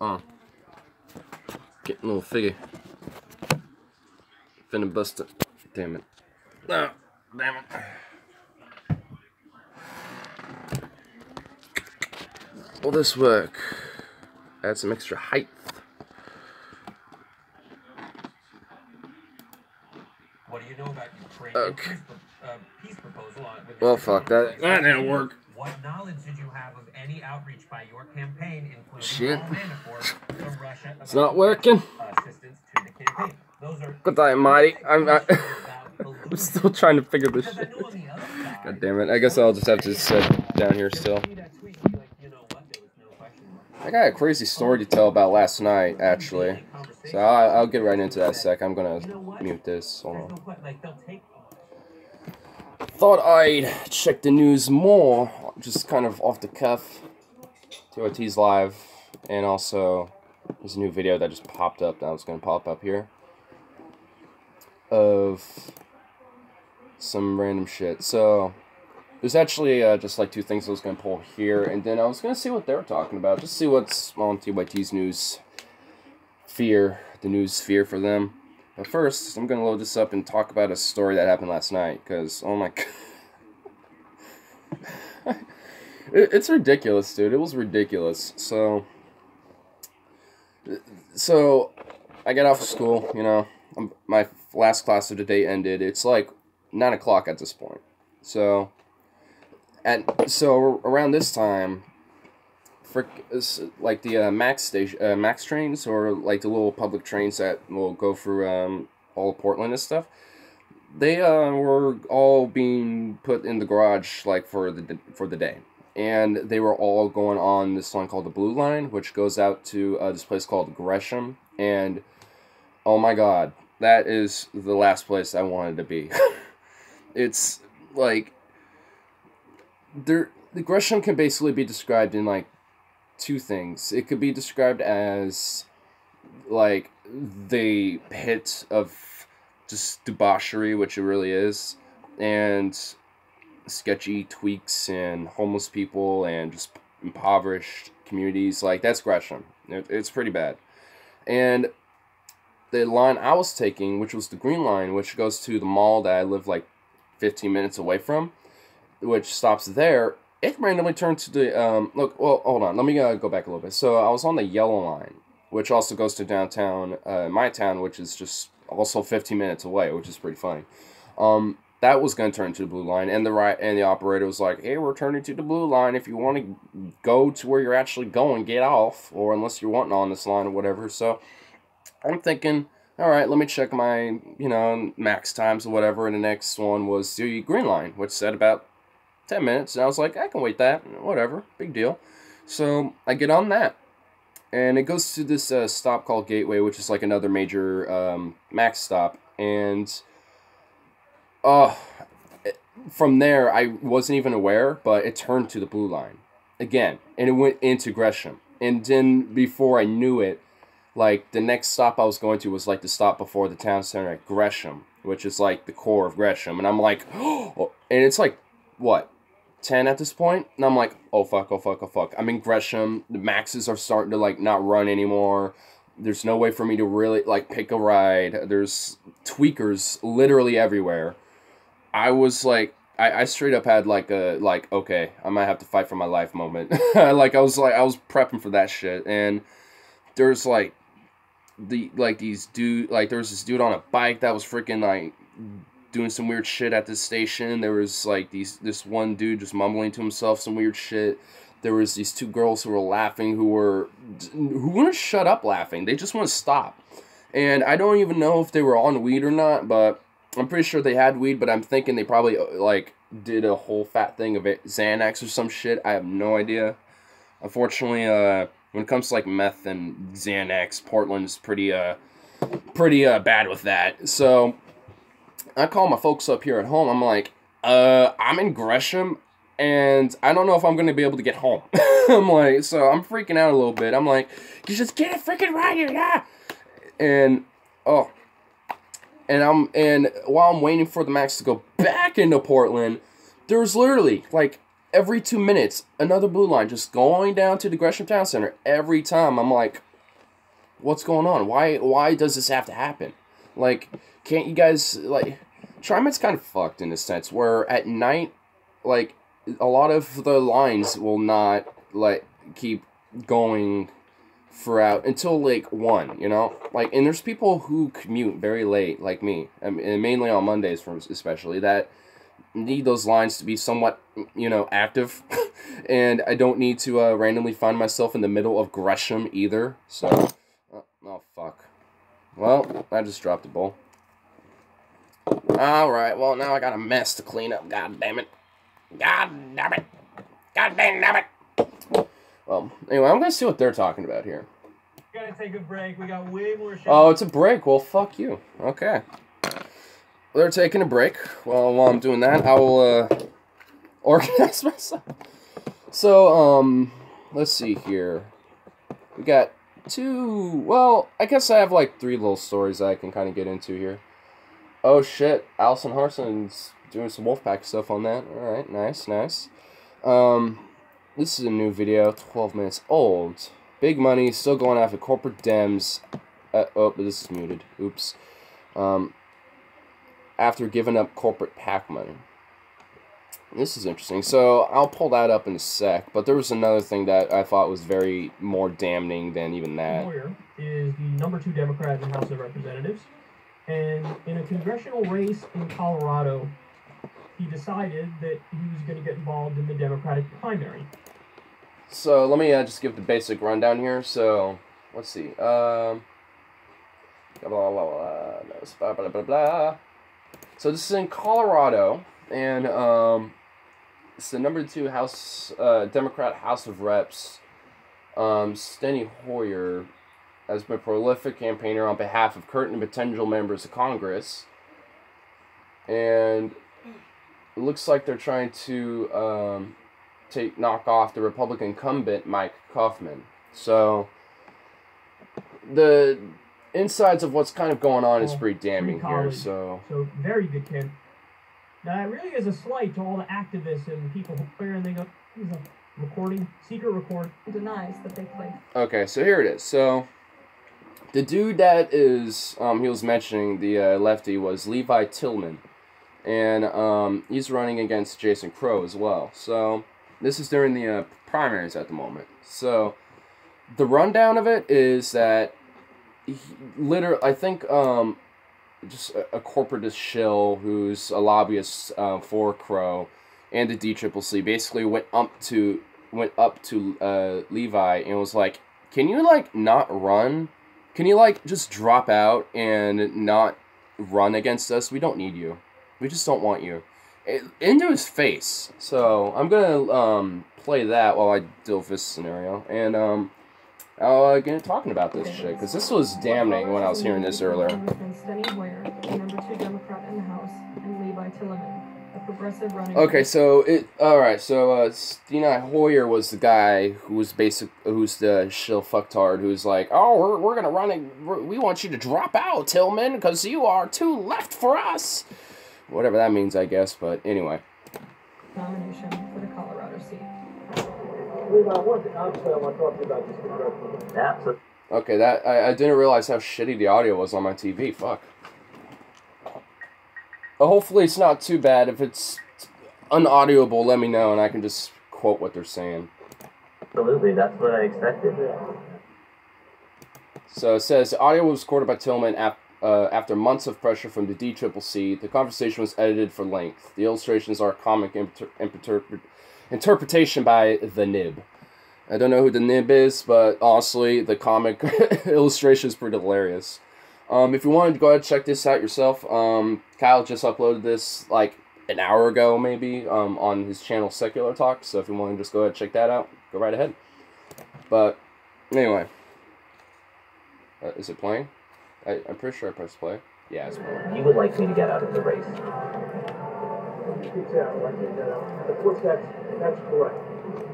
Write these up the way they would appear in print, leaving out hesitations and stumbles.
Oh. Getting a little figgy. Finna bust it. Damn it. Oh, damn it. Will this work? Add some extra height. What do you know about Ukraine? Okay. Peace proposal with Well, fuck that. That didn't work. What knowledge did you have of any outreach by your campaign, including Shit. Paul Manafort from Russia? It's not working. Assistance to the campaign. Those are Good day, Marty. I'm still trying to figure this shit. God damn it. I guess I'll just have to sit down here still. I got a crazy story to tell about last night, actually. So I'll get right into that in a sec. I'm gonna mute this. Hold on. Thought I'd check the news more, just kind of off the cuff. TOT's live, and also there's a new video that just popped up that was gonna pop up here of some random shit. So there's actually just like two things I was gonna pull here, and then I was gonna see what they were talking about, just see what's on TYT's news fear, the news sphere for them. But first, I'm going to load this up and talk about a story that happened last night, because, oh my god. It's ridiculous, dude. It was ridiculous. So, I got off of school, you know, my last class of the day ended. It's like 9 o'clock at this point. So around this time, like the Max trains, or like the little public trains that will go through all of Portland and stuff, they were all being put in the garage like for the day, and they were all going on this line called the Blue Line, which goes out to this place called Gresham. And oh my god, that is the last place I wanted to be. It's like the Gresham can basically be described in like two things. It could be described as like the pit of just debauchery, which it really is, and sketchy tweaks and homeless people and just impoverished communities. Like, that's Gresham. It's pretty bad. And the line I was taking, which was the Green Line, which goes to the mall that I live like 15 minutes away from, which stops there, it randomly turned to the, well, hold on, let me go back a little bit. So I was on the Yellow Line, which also goes to downtown, my town, which is just also 15 minutes away, which is pretty funny. That was going to turn to the Blue Line, and the operator was like, hey, we're turning to the Blue Line. If you want to go to where you're actually going, get off, or unless you're wanting on this line or whatever. So I'm thinking, all right, let me check my, you know, max times or whatever, and the next one was the Green Line, which said about 10 minutes, and I was like, I can wait that, whatever, big deal. So I get on that, and it goes to this stop called Gateway, which is like another major max stop, and from there, I wasn't even aware, but it turned to the Blue Line again, and it went into Gresham, and then before I knew it, like, the next stop I was going to was like the stop before the town center at Gresham, which is like the core of Gresham, and I'm like, oh, and it's like, what, 10 at this point, and I'm like, oh fuck, oh fuck, oh fuck. I'm in Gresham, the maxes are starting to like not run anymore, there's no way for me to really like pick a ride, there's tweakers literally everywhere. I was like, I straight up had like a, like, okay, I might have to fight for my life moment. Like, I was prepping for that shit, and there's like, there was this dude on a bike that was freaking like doing some weird shit at this station. There was like this one dude just mumbling to himself some weird shit. There was these two girls who were laughing, who wouldn't shut up laughing. They just want to stop. And I don't even know if they were on weed or not, but I'm pretty sure they had weed, but I'm thinking they probably like did a whole fat thing of it, Xanax or some shit. I have no idea. Unfortunately, when it comes to like meth and Xanax, Portland is pretty bad with that. So I call my folks up here at home. I'm like, I'm in Gresham, and I don't know if I'm going to be able to get home. I'm like, so I'm freaking out a little bit. I'm like, you just get a freaking ride here, yeah. And, oh. And while I'm waiting for the Max to go back into Portland, there's literally, like, every 2 minutes, another Blue Line just going down to the Gresham Town Center every time. I'm like, What's going on? Why does this have to happen? Like, can't you guys, like, TriMet's kind of fucked in a sense, where at night, like, a lot of the lines will not, like, keep going throughout until, like, 1, you know? Like, and there's people who commute very late, like me, and mainly on Mondays, especially, that need those lines to be somewhat, you know, active, and I don't need to randomly find myself in the middle of Gresham either, so, oh, fuck. Well, I just dropped the bowl. Alright, well, now I got a mess to clean up, god damn it. God damn it. God damn it. Well, anyway, I'm gonna see what they're talking about here. Gotta take a break. We got way more shit. Oh, it's a break. Well, fuck you. Okay. They're taking a break. Well, while I'm doing that, I will, organize myself. So, let's see here. We got 2, well, I guess I have, like, 3 little stories that I can kind of get into here. Oh, shit. Allison Harson's doing some Wolfpack stuff on that. Alright, nice, nice. This is a new video, 12 minutes old. Big money, still going after corporate Dems. Oh, this is muted. Oops. After giving up corporate PAC money. This is interesting. So, I'll pull that up in a sec, but there was another thing that I thought was very more damning than even that. Hoyer is the #2 Democrat in the House of Representatives, and in a congressional race in Colorado, he decided that he was going to get involved in the Democratic primary. So, let me just give the basic rundown here. So, let's see. Blah, blah, blah, blah, blah, blah, blah. So, this is in Colorado, and it's the #2 House, Democrat House of Reps, Steny Hoyer, has been a prolific campaigner on behalf of current and potential members of Congress, and it looks like they're trying to knock off the Republican incumbent Mike Kaufman. So the insides of what's kind of going on is pretty damning here. So very good kid. Now it really is a slight to all the activists and people who clear and they go, he's a recording, secret record. Denies that they played. Okay, so here it is. So the dude that is he was mentioning, the lefty, was Levi Tillman, and he's running against Jason Crow as well. So this is during the primaries at the moment. So the rundown of it is that I think just a corporatist shill who's a lobbyist for Crow and the DCCC basically went up to Levi and was like, "Can you like not run? Can you like just drop out and not run against us? We don't need you. We just don't want you." Into his face. So I'm gonna play that while I deal with this scenario, and I'll get talking about this shit because this was damning when I was hearing this earlier. Steny Hoyer, the #2 Democrat in the House, and Levi Tillman, a progressive running. Okay, so alright. So Steny Hoyer was the guy who's the shill fucktard who's like, "Oh, we're gonna we want you to drop out, Tillman, because you are too left for us." Whatever that means, I guess. But anyway. Nomination for the Colorado seat. Okay, that I didn't realize how shitty the audio was on my TV. Fuck. Hopefully it's not too bad. If it's unaudible, let me know and I can just quote what they're saying. Absolutely, that's what I expected. So it says, the audio was recorded by Tillman after months of pressure from the DCCC. The conversation was edited for length. The illustrations are a comic interpretation by the Nib. I don't know who the Nib is, but honestly, the comic illustration is pretty hilarious. If you wanted to go ahead and check this out yourself, Kyle just uploaded this like an hour ago, maybe, on his channel Secular Talk. So if you want to just go ahead and check that out, go right ahead. But anyway, is it playing? I'm pretty sure I pressed play. Yeah, it's playing. You would like me to get out of the race. Of course, that's correct.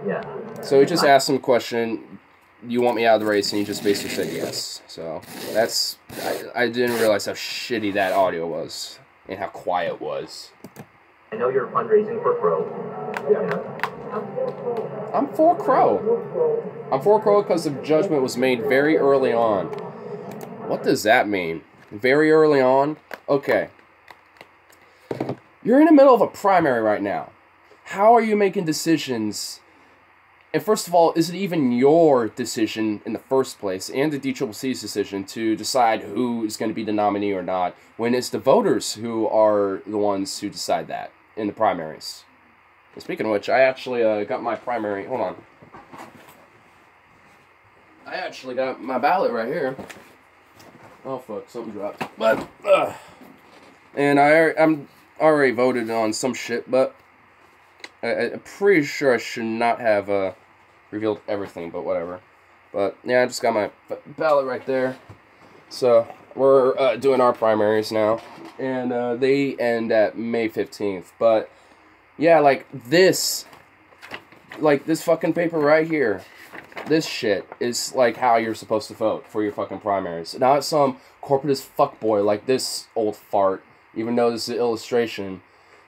Yeah. So he just asked him a question, "You want me out of the race?" And he just basically said yes. So that's, I didn't realize how shitty that audio was and how quiet it was. I know you're fundraising for Crow. Yeah. I'm for Crow. I'm for Crow because the judgment was made very early on What does that mean? Very early on? Okay. You're in the middle of a primary right now. How are you making decisions? And first of all, is it even your decision in the first place, and the DCCC's decision, to decide who is going to be the nominee or not, when it's the voters who are the ones who decide that in the primaries? And speaking of which, I actually got my primary... Hold on. I actually got my ballot right here. Oh, fuck. Something dropped. But, and I'm already voted on some shit, but I'm pretty sure I should not have revealed everything, but whatever. But, yeah, I just got my ballot right there. So, we're doing our primaries now. And they end at May 15th. But, yeah, like this fucking paper right here. This shit is like how you're supposed to vote for your fucking primaries. Not some corporatist fuckboy like this old fart, even though this is an illustration,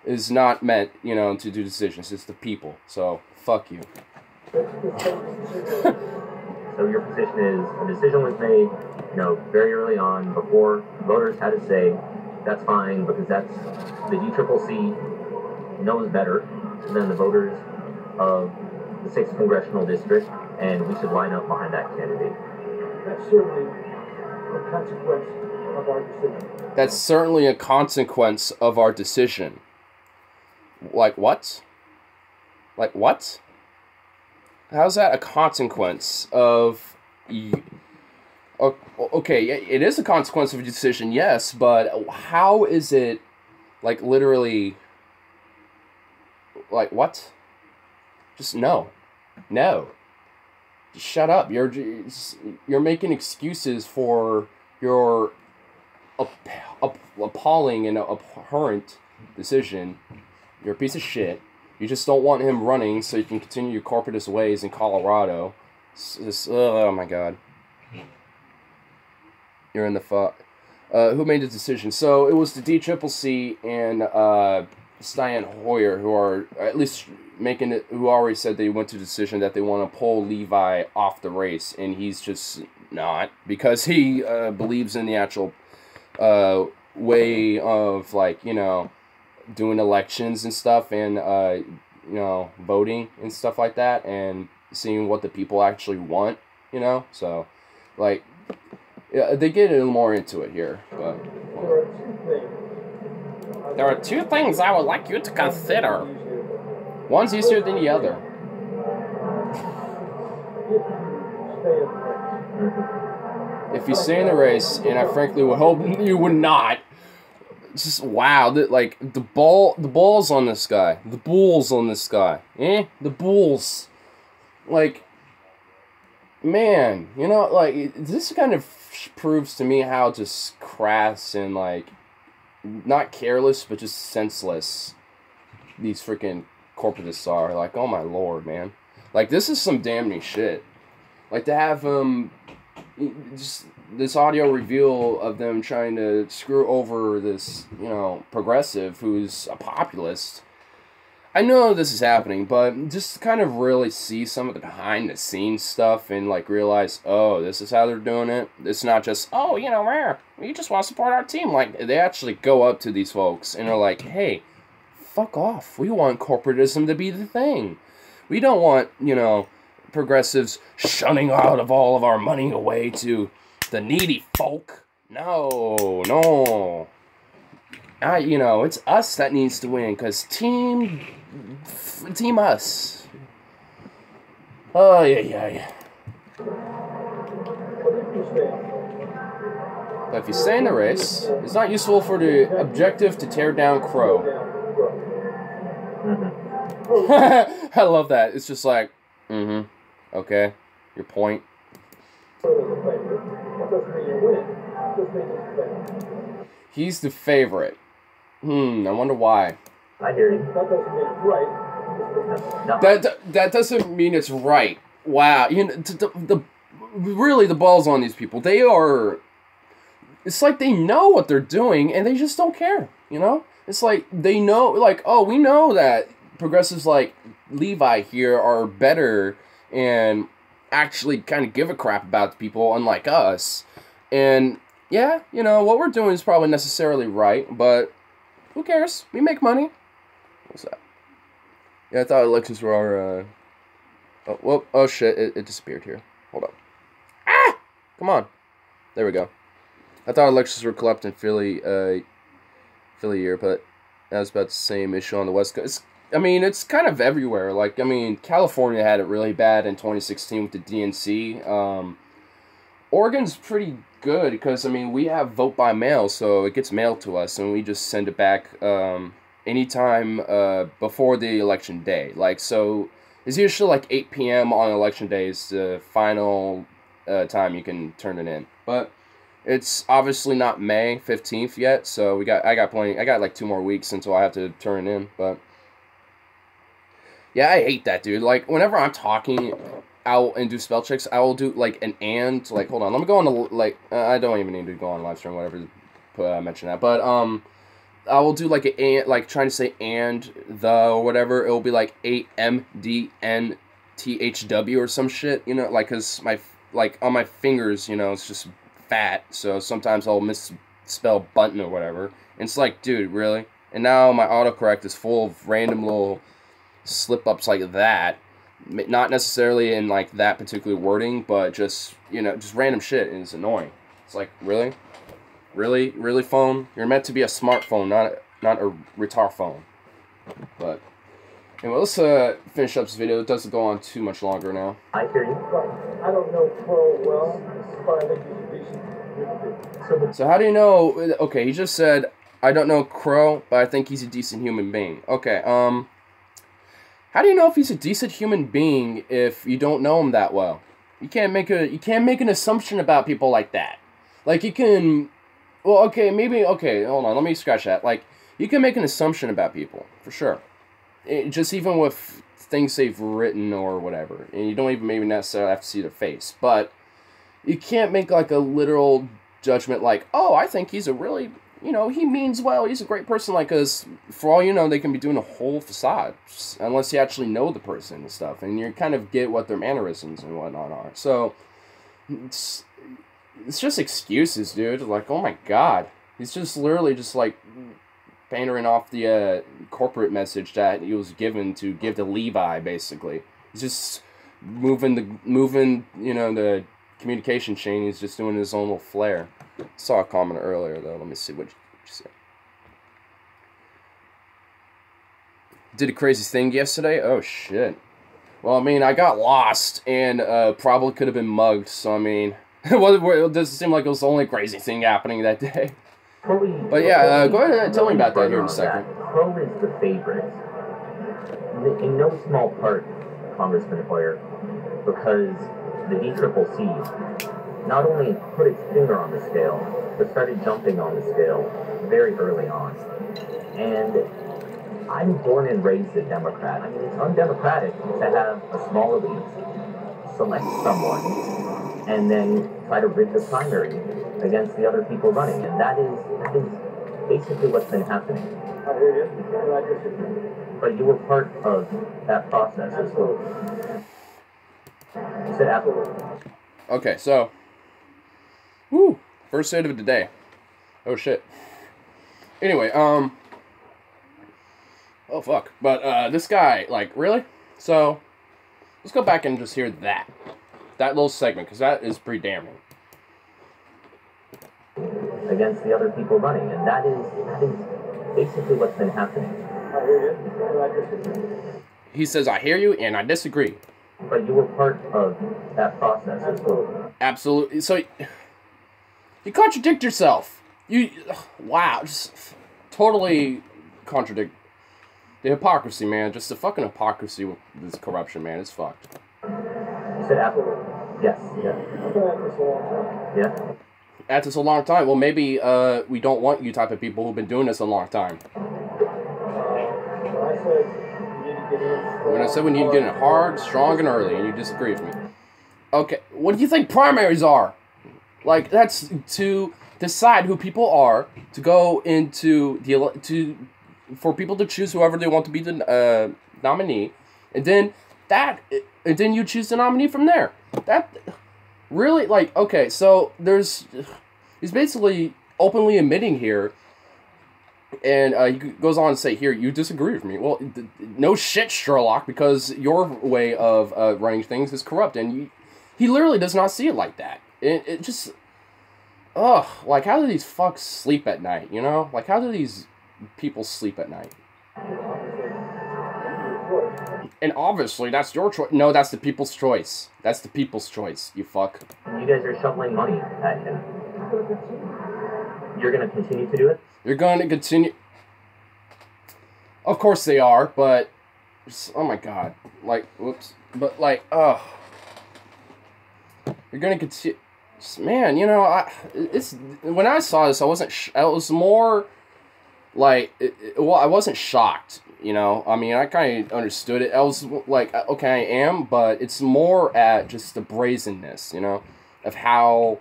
is not meant, you know, to do decisions. It's the people. So, fuck you. So your position is a decision was made, you know, very early on before voters had a say. That's fine because that's the DCCC knows better than the voters of the 6th congressional district, and we should line up behind that candidate. That's certainly a consequence of our decision. That's certainly a consequence of our decision. Like what? Like what? How's that a consequence of... Okay, it is a consequence of a decision, yes, but how is it, like, literally... Like, what? Just no. No. Just shut up. You're making excuses for your appalling and abhorrent decision. You're a piece of shit. You just don't want him running so you can continue your corporatist ways in Colorado. Oh my god. You're in the fuck. Who made the decision? So it was the DCCC and Styan Hoyer who are at least making it. Who already said they went to the decision that they want to pull Levi off the race, and he's just not, because he believes in the actual way of, like, you know, doing elections and stuff, and you know, voting and stuff like that, and seeing what the people actually want, you know. So, like, yeah, they get a little more into it here, but there are two things I would like you to consider. One's easier than the other. If you stay in the race, and I frankly would hope you would not. Just wow, like the balls on this guy, the bulls on this guy, the bulls, like, man, you know, like, this kind of proves to me how just crass and, like, not careless but just senseless these freaking corporatists are. Like, oh my lord, man, like, this is some damn neat shit. Like, to have just this audio reveal of them trying to screw over this, you know, progressive who's a populist. I know this is happening, but just to kind of really see some of the behind-the-scenes stuff and, like, realize, oh, this is how they're doing it. It's not just, oh, you know, we just want to support our team. Like, they actually go up to these folks and are like, hey, fuck off. We want corporatism to be the thing. We don't want, you know, progressives shunning out of all of our money away to the needy folk. No. You know, it's us that needs to win, because team us. Oh, yeah. But if you stay in the race, it's not useful for the objective to tear down Crow. I love that. It's just like, okay, your point. He's the favorite. I wonder why. I hear you. That doesn't mean it's right. Wow, you know, really the balls on these people. They are. It's like they know what they're doing and they just don't care. You know, it's like they know, like, oh, we know that progressives like Levi here are better and actually kind of give a crap about the people, unlike us. And yeah, you know, what we're doing is probably necessarily right, but who cares? We make money. What's that? Yeah, I thought elections were our, oh, well, oh shit, it disappeared here. Hold on. Ah! Come on. There we go. I thought elections were collapsed in Philly year, but that's about the same issue on the West Coast. I mean, it's kind of everywhere. Like, I mean, California had it really bad in 2016 with the DNC. Oregon's pretty good because, I mean, we have vote by mail, so it gets mailed to us, and we just send it back anytime before the election day. Like, so it's usually like 8 p.m. on election day is the final time you can turn it in. But it's obviously not May 15th yet, so I got like 2 more weeks until I have to turn it in. But yeah, I hate that, dude. Like, whenever I'm talking out and do spell checks, I will do like an and. Like, hold on, let me go on the like. I don't even need to go on live stream, whatever. Mention that, but I will do like an and, like trying to say and the or whatever. It will be like AMDNTHW or some shit, you know, like, cause my like on my fingers, you know, it's just fat, so sometimes I'll misspell button or whatever. And it's like, dude, really? And now my autocorrect is full of random little slip-ups like that. Not necessarily in like that particular wording, but just, you know, just random shit, and it's annoying. It's like, really? Really, phone? You're meant to be a smartphone, not a retard phone. But anyway, let's finish up this video. It doesn't go on too much longer now. I hear you. I don't know Crow well, but I think he's a decent human being. So how do you know? Okay, he just said, I don't know Crow, but I think he's a decent human being. Okay, how do you know if he's a decent human being if you don't know him that well? You can't make an assumption about people like that. Like, you can, well, okay, hold on, let me scratch that. Like, you can make an assumption about people, for sure. Just even with things they've written or whatever. And you don't even maybe necessarily have to see their face. But you can't make like a literal judgment like, oh, I think he's a really, you know, he means well, he's a great person. Like, because for all you know, they can be doing a whole facade. Unless you actually know the person and stuff. And you kind of get what their mannerisms and whatnot are. So, it's just excuses, dude. Like, oh my god. He's just literally just like pandering off the corporate message that he was given to give to Levi, basically. He's just moving, you know, the communication chain. He's just doing his own little flair. Saw a comment earlier, though. Let me see what you said. Did a crazy thing yesterday? Oh, shit. Well, I mean, I got lost and probably could have been mugged, so, I mean, it doesn't seem like it was the only crazy thing happening that day. But yeah, go ahead and tell me about that here in a second. Crow is the favorite, in no small part, Congressman Hoyer, because the DCCC not only put its finger on the scale, but started jumping on the scale very early on. And I'm born and raised a Democrat. I mean, it's undemocratic to have a small elite select someone and then try to rig the primary against the other people running, and that is basically what's been happening. I hear you, and I disagree. But you were part of that process as well. You said absolutely. Okay, so, woo, first save of the day. Oh shit. Anyway, oh fuck. But this guy, like, really? So, let's go back and just hear that little segment, because that is pretty damning. Against the other people running, and that is basically what's been happening. I hear you, and I disagree. He says, I hear you, and I disagree. But you were part of that process as well. Absolutely. So, you contradict yourself. Wow, just totally contradict. The hypocrisy, man. Just the fucking hypocrisy with this corruption, man. It's fucked. You said absolutely. Yes. Yeah. I've been at this a long time. Yeah. At this a long time. Well, maybe we don't want you type of people who've been doing this a long time. I said you need to get in. When I said we need to get in hard, strong, and early, and you disagree with me. Okay, what do you think primaries are? Like, that's to decide who people are, to go into for people to choose whoever they want to be the nominee, and then you choose the nominee from there. That really, like, okay, so you he's basically openly admitting here, and he goes on to say, here, you disagree with me. Well, no shit, Sherlock, because your way of running things is corrupt, and he literally does not see it like that. It just, ugh, like, how do these fucks sleep at night, you know? Like, how do these people sleep at night? And obviously, that's your choice. No, that's the people's choice. That's the people's choice, you fuck. You guys are shoveling money at him. You're going to continue to do it? You're going to continue... Of course they are, but... Oh my god. Like, whoops. But, like, ugh. You're going to continue... Man, you know, it's... When I saw this, I wasn't... I was more... Like, well, I wasn't shocked, you know? I mean, I kind of understood it. I was like, okay, I am, but it's more at just the brazenness, you know? Of how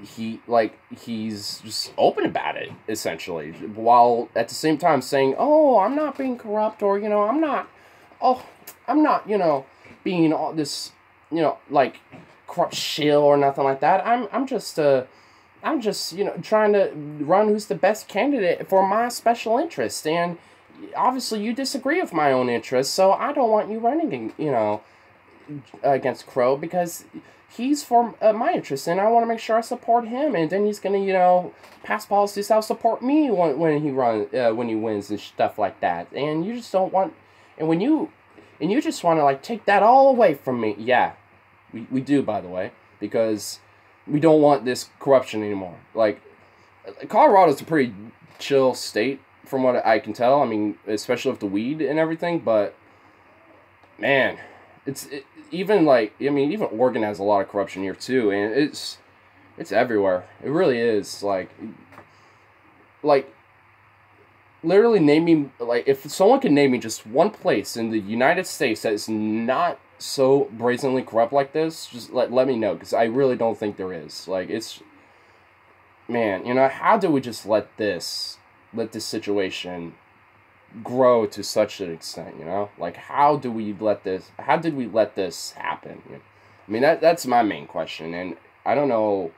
he's just open about it, essentially. While at the same time saying, oh, I'm not being corrupt, or, you know, I'm not, you know, being all this, you know, like, corrupt shill or nothing like that. I'm just, you know, trying to run who's the best candidate for my special interest. And obviously you disagree with my own interests, so I don't want you running, you know, against Crow, because he's for my interest, and I want to make sure I support him. And then he's going to, you know, pass policies that'll support me when he wins and stuff like that. And you just don't want, and you just want to, like, take that all away from me. Yeah, we do, by the way, because we don't want this corruption anymore. Like, Colorado's a pretty chill state, from what I can tell. I mean, especially with the weed and everything, but, man, even, like, I mean, even Oregon has a lot of corruption here, too, and it's everywhere. It really is. Like, literally name me, like, if someone can name me just one place in the United States that is not so brazenly corrupt like this, just let me know, because I really don't think there is. Like, it's, man, you know, how do we just let this situation grow to such an extent, you know? Like, how did we let this happen? You know? I mean, that's my main question, and I don't know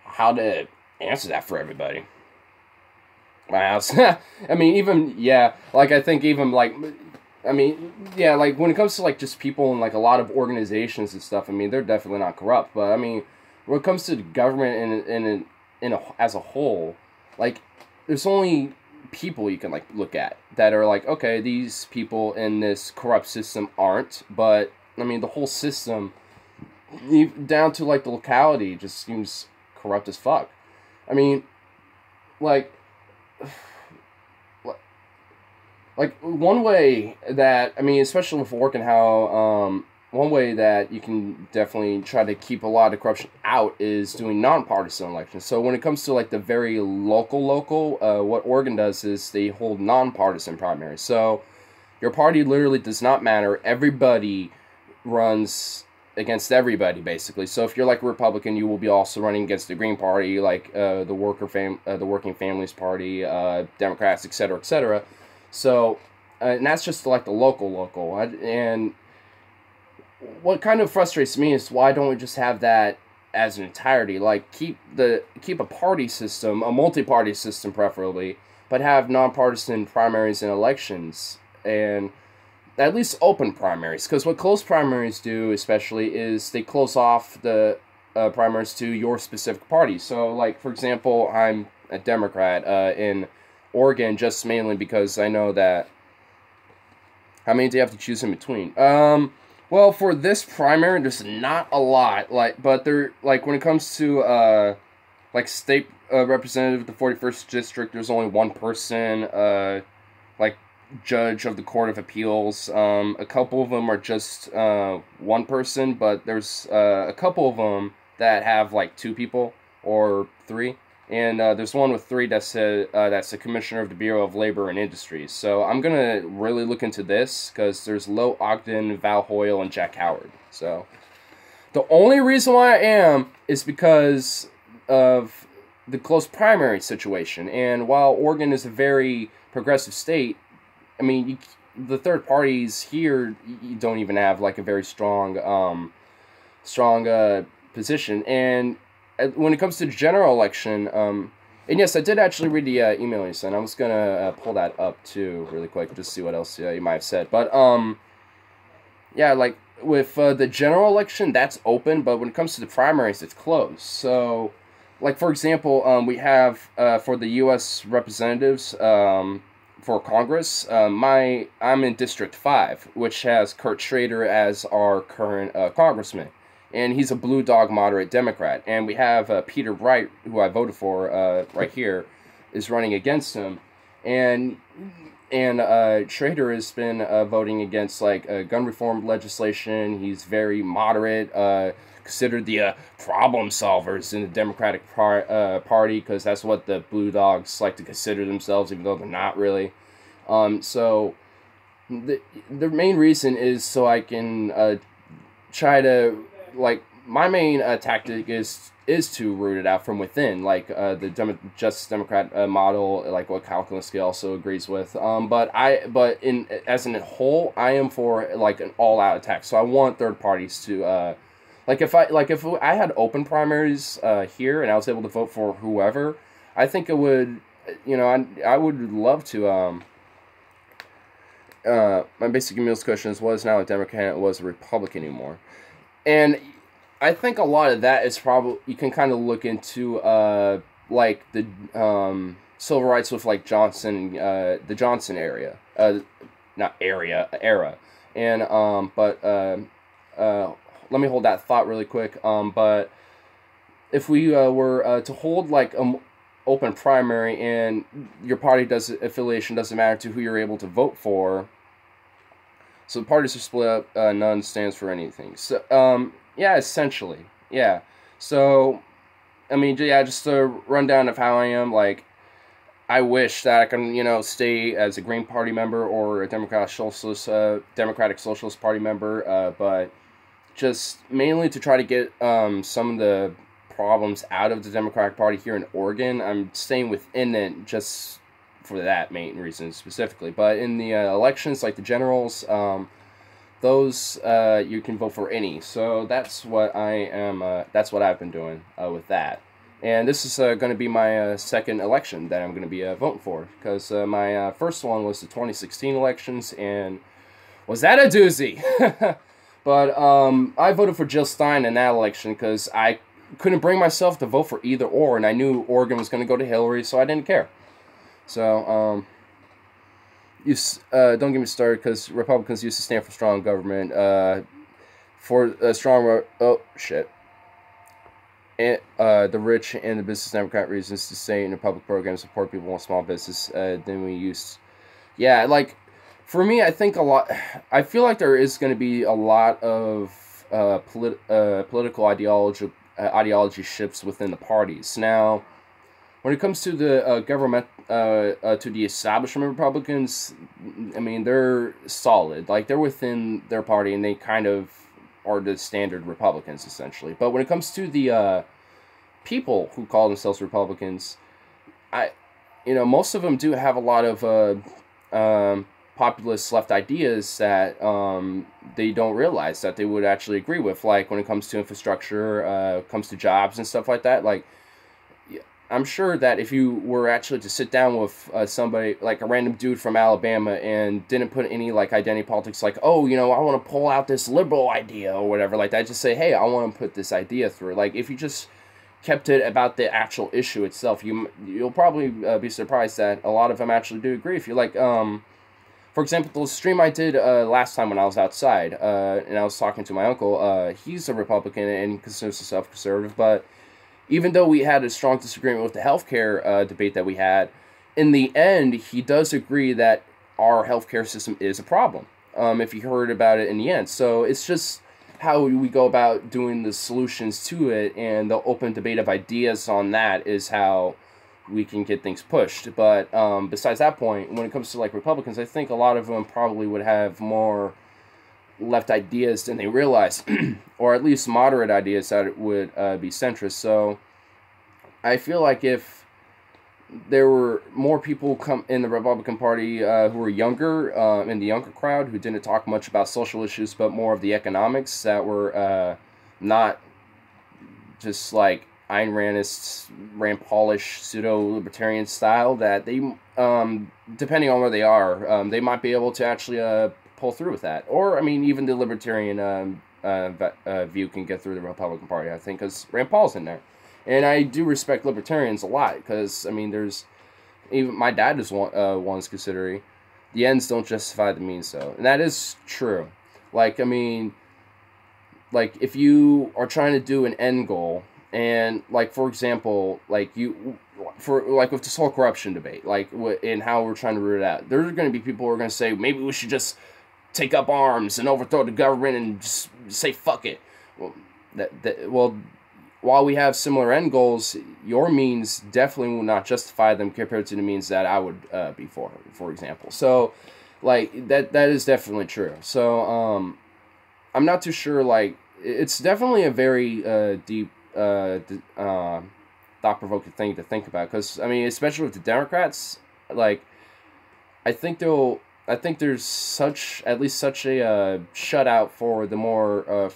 how to answer that for everybody. Wow. I mean, even, yeah, like, I think even, like, I mean, yeah, like, when it comes to, like, just people and, like, a lot of organizations and stuff, I mean, they're definitely not corrupt, but, I mean, when it comes to the government as a whole, like, there's only people you can, like, look at that are like, okay, these people in this corrupt system aren't, but, I mean, the whole system, down to, like, the locality, just seems corrupt as fuck. I mean, like, one way that, I mean, especially with work and how, one way that you can definitely try to keep a lot of corruption out is doing nonpartisan elections. So when it comes to, like, the very local, what Oregon does is they hold nonpartisan primaries. So your party literally does not matter. Everybody runs against everybody, basically. So if you're, like, a Republican, you will be also running against the Green Party, like, the Working Families Party, Democrats, etc., etc. So, and that's just, like, the local. And what kind of frustrates me is, why don't we just have that as an entirety? Like, keep a party system, a multi-party system preferably, but have nonpartisan primaries and elections, and at least open primaries. Because what closed primaries do, especially, is they close off the primaries to your specific party. So, like, for example, I'm a Democrat in Oregon, just mainly because I know that. How many do you have to choose in between? Well, for this primary, there's not a lot, like, but there, like, when it comes to, like, state representative, the 41st district, there's only one person, like, judge of the Court of Appeals. A couple of them are just, one person, but there's, a couple of them that have, like, 2 people, or 3. And there's one with 3 that's the commissioner of the Bureau of Labor and Industries. So I'm going to really look into this, because there's Lo Ogden, Val Hoyle, and Jack Howard. So the only reason why I am is because of the close primary situation. And while Oregon is a very progressive state, I mean, the third parties here, you don't even have, like, a very strong position. And when it comes to the general election, and yes, I did actually read the email you sent. I was gonna pull that up too, really quick, just see what else you might have said. But yeah, like with the general election, that's open, but when it comes to the primaries, it's closed. So, like for example, we have for the U.S. representatives for Congress, I'm in District 5, which has Kurt Schrader as our current congressman, and he's a blue dog moderate Democrat. And we have Peter Wright, who I voted for right here, is running against him, and Schrader has been voting against like gun reform legislation. He's very moderate, considered the problem solvers in the Democratic Party, because that's what the Blue Dogs like to consider themselves, even though they're not really. So the main reason is so I can try to, like, my main tactic is to root it out from within, like the Justice Democrat model, like what Kyle Kalinske also agrees with. But in as a whole, I am for like an all-out attack. So I want third parties to like if I had open primaries here and I was able to vote for whoever, I think it would, I would love to. My basic meals question is, was now a Democrat, was a Republican anymore, and I think a lot of that is probably, you can kind of look into like the civil rights with like Johnson, the Johnson area, not era, and let me hold that thought really quick. But if we were to hold like open primary and your party affiliation doesn't matter to who you're able to vote for, so the parties are split up, none stands for anything. So yeah, essentially. Yeah. So, I mean, yeah, just a rundown of how I am. Like, I wish that I can, stay as a Green Party member or a Democratic Socialist Party member, but just mainly to try to get some of the problems out of the Democratic Party here in Oregon. I'm staying within it just for that main reason specifically. But in the elections, like the generals, those you can vote for any. So that's what I am. That's what I've been doing with that. And this is going to be my second election that I'm going to be voting for, because my first one was the 2016 elections, and was that a doozy? But I voted for Jill Stein in that election because I couldn't bring myself to vote for either or, and I knew Oregon was going to go to Hillary, so I didn't care. So don't get me started, because Republicans used to stand for strong government, for a strong, and the rich and the business Democrat reasons to stay in the public programs, support people and small business, than we used. Yeah, like, for me, I think I feel like there is going to be a lot of political ideology shifts within the parties. Now, when it comes to the government, to the establishment Republicans, I mean, they're solid. Like, they're within their party, and they kind of are the standard Republicans, essentially. But when it comes to the people who call themselves Republicans, most of them do have a lot of populist left ideas that they don't realize that they would actually agree with. Like, when it comes to infrastructure, comes to jobs and stuff like that, like, I'm sure that if you were actually to sit down with somebody, like a random dude from Alabama, and didn't put any, like, identity politics, like, oh, I want to pull out this liberal idea or whatever, like that, just say, hey, I want to put this idea through. Like, if you just kept it about the actual issue itself, you'll probably be surprised that a lot of them actually do agree. If you like, for example, the stream I did last time when I was outside, and I was talking to my uncle, he's a Republican and he considers himself conservative, but even though we had a strong disagreement with the healthcare debate that we had, in the end, he does agree that our healthcare system is a problem, if you heard about it in the end. So it's just how we go about doing the solutions to it, and the open debate of ideas on that is how we can get things pushed. But besides that point, when it comes to, like, Republicans, I think a lot of them probably would have more left ideas than they realize, or at least moderate ideas that would be centrist. So I feel like if there were more people come in the Republican Party who were younger, in the younger crowd, who didn't talk much about social issues, but more of the economics, that were not just like Ayn Randist, Rand Paulish, pseudo-libertarian style that they, depending on where they are, they might be able to actually pull through with that. Or, I mean, even the libertarian view can get through the Republican Party, I think, because Rand Paul's in there. And I do respect libertarians a lot, because, I mean, there's, even my dad is once considering, the ends don't justify the means, though. And that is true. Like, I mean, like, if you are trying to do an end goal, and, like, for example, like, with this whole corruption debate, like, and how we're trying to root it out, there's going to be people who are going to say, maybe we should just take up arms and overthrow the government and just say, fuck it. Well, while we have similar end goals, your means definitely will not justify them compared to the means that I would be for example. So, like, that is definitely true. So, I'm not too sure, like, it's definitely a very deep, thought-provoking thing to think about, because, I mean, especially with the Democrats, like, I think there's at least such a shutout for the more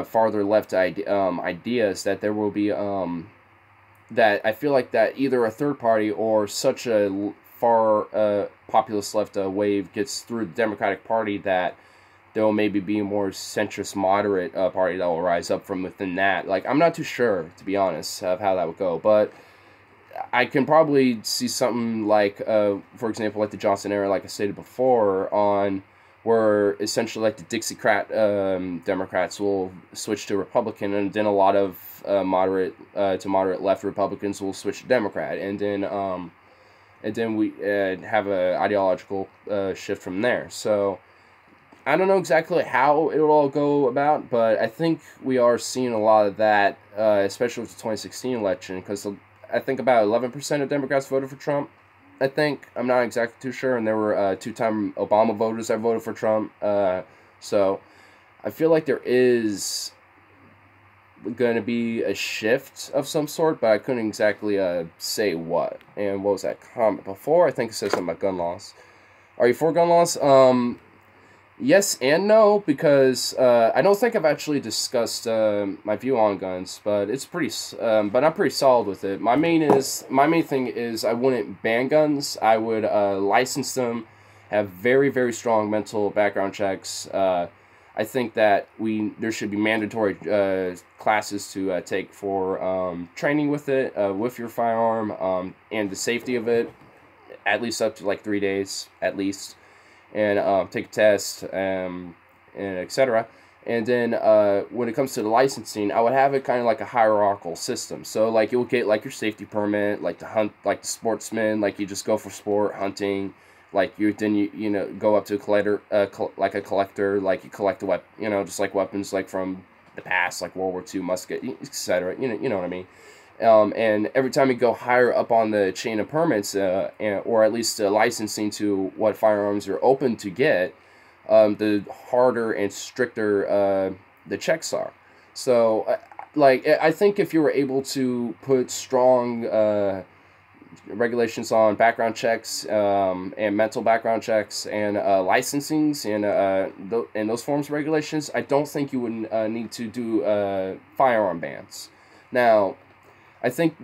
farther left ideas that there will be that I feel like that either a third party or such a far populist left wave gets through the Democratic Party that there will maybe be a more centrist moderate party that will rise up from within that. Like, I'm not too sure, to be honest, of how that would go, but I can probably see something like, for example, like the Johnson era, like I stated before, on where essentially like the Dixiecrat Democrats will switch to Republican, and then a lot of moderate to moderate left Republicans will switch to Democrat, and then we have a ideological shift from there. So I don't know exactly how it will all go about, but I think we are seeing a lot of that, especially with the 2016 election, because I think about 11% of Democrats voted for Trump. I think. I'm not exactly too sure. And there were two-time Obama voters that voted for Trump. So I feel like there is going to be a shift of some sort, but I couldn't exactly say what. And what was that comment before? I think it said something about gun laws. Are you for gun laws? Yes and no, because I don't think I've actually discussed my view on guns, but it's pretty. But I'm pretty solid with it. My main thing is I wouldn't ban guns. I would license them, have very, very strong mental background checks. I think that there should be mandatory classes to take for training with it, with your firearm, and the safety of it, at least up to like 3 days at least. And take a test, and etc. And then when it comes to the licensing, I would have it kind of like a hierarchical system. So like you'll get like your safety permit, like the hunt, like the sportsman, like you just go for sport hunting. Like you go up to a collector, like a collector, like you collect a weapon, just like weapons like from the past, like World War II musket, etc. You know what I mean. And every time you go higher up on the chain of permits, or at least licensing to what firearms are open to get, the harder and stricter the checks are. So, I think if you were able to put strong regulations on background checks, and mental background checks, and licensings, and those forms of regulations, I don't think you would need to do firearm bans. Now, I think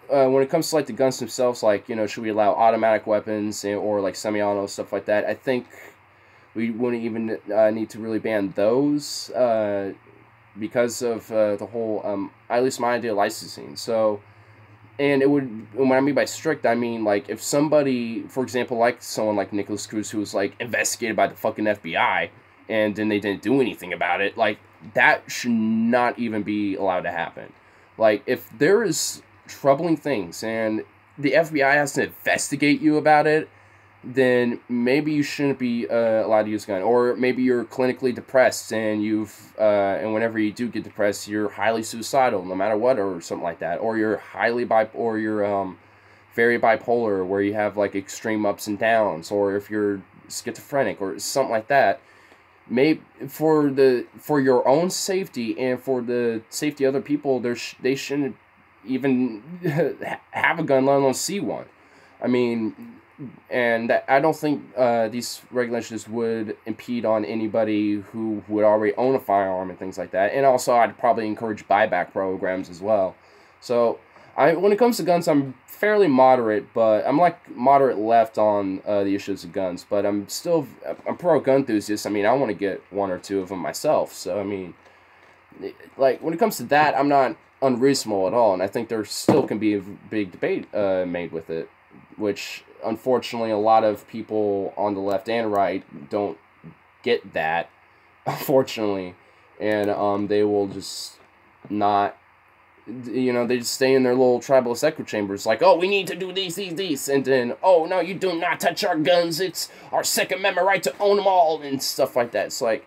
when it comes to like the guns themselves, like, should we allow automatic weapons or like semi-auto stuff like that? I think we wouldn't even need to really ban those because of the whole, at least my idea of licensing. So, and it would, when I mean by strict, I mean like if somebody, for example, like someone like Nicholas Cruz, who was like investigated by the fucking FBI, and then they didn't do anything about it, like that should not even be allowed to happen. Like, if there is troubling things and the FBI has to investigate you about it, then maybe you shouldn't be allowed to use a gun. Or maybe you're clinically depressed and and whenever you do get depressed, you're highly suicidal, no matter what, or something like that. Or you're very bipolar, where you have like extreme ups and downs. Or if you're schizophrenic or something like that. Maybe for your own safety and for the safety of other people, they shouldn't even have a gun, let alone see one. I mean, and I don't think these regulations would impede on anybody who would already own a firearm and things like that. And also, I'd probably encourage buyback programs as well. So, when it comes to guns, I'm fairly moderate, but I'm like moderate left on the issues of guns. But I'm pro gun enthusiast. I mean, I want to get one or two of them myself. So, I mean, like when it comes to that, I'm not unreasonable at all, and I think there still can be a big debate made with it, which unfortunately a lot of people on the left and right don't get that, unfortunately, and they will just not, they just stay in their little tribalist echo chambers, like, oh, we need to do these, and then, oh, no, you do not touch our guns, it's our Second Amendment right to own them all, and stuff like that. It's like,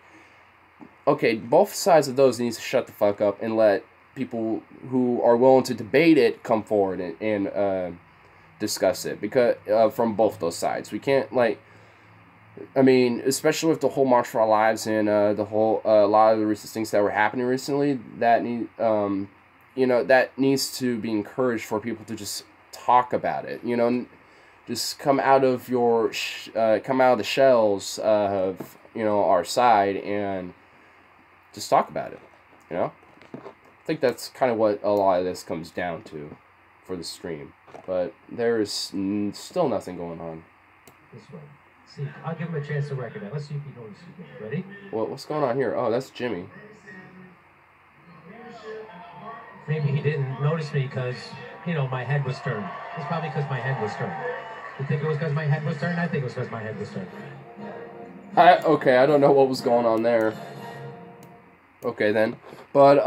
okay, both sides of those needs to shut the fuck up and let people who are willing to debate it come forward and discuss it, because from both those sides. We can't, like, I mean, especially with the whole March for Our Lives and the whole a lot of the recent things that were happening recently, that that needs to be encouraged for people to just talk about it. Just come out of the shells of our side and just talk about it. I think that's kind of what a lot of this comes down to for the stream. But there is still nothing going on. This way. See, I'll give him a chance to record that. Let's see if he notices me. Ready? What's going on here? Oh, that's Jimmy. Maybe he didn't notice me because, my head was turned. It's probably because my head was turned. You think it was because my head was turned? I think it was because my head was turned. Okay, I don't know what was going on there. Okay, then. But,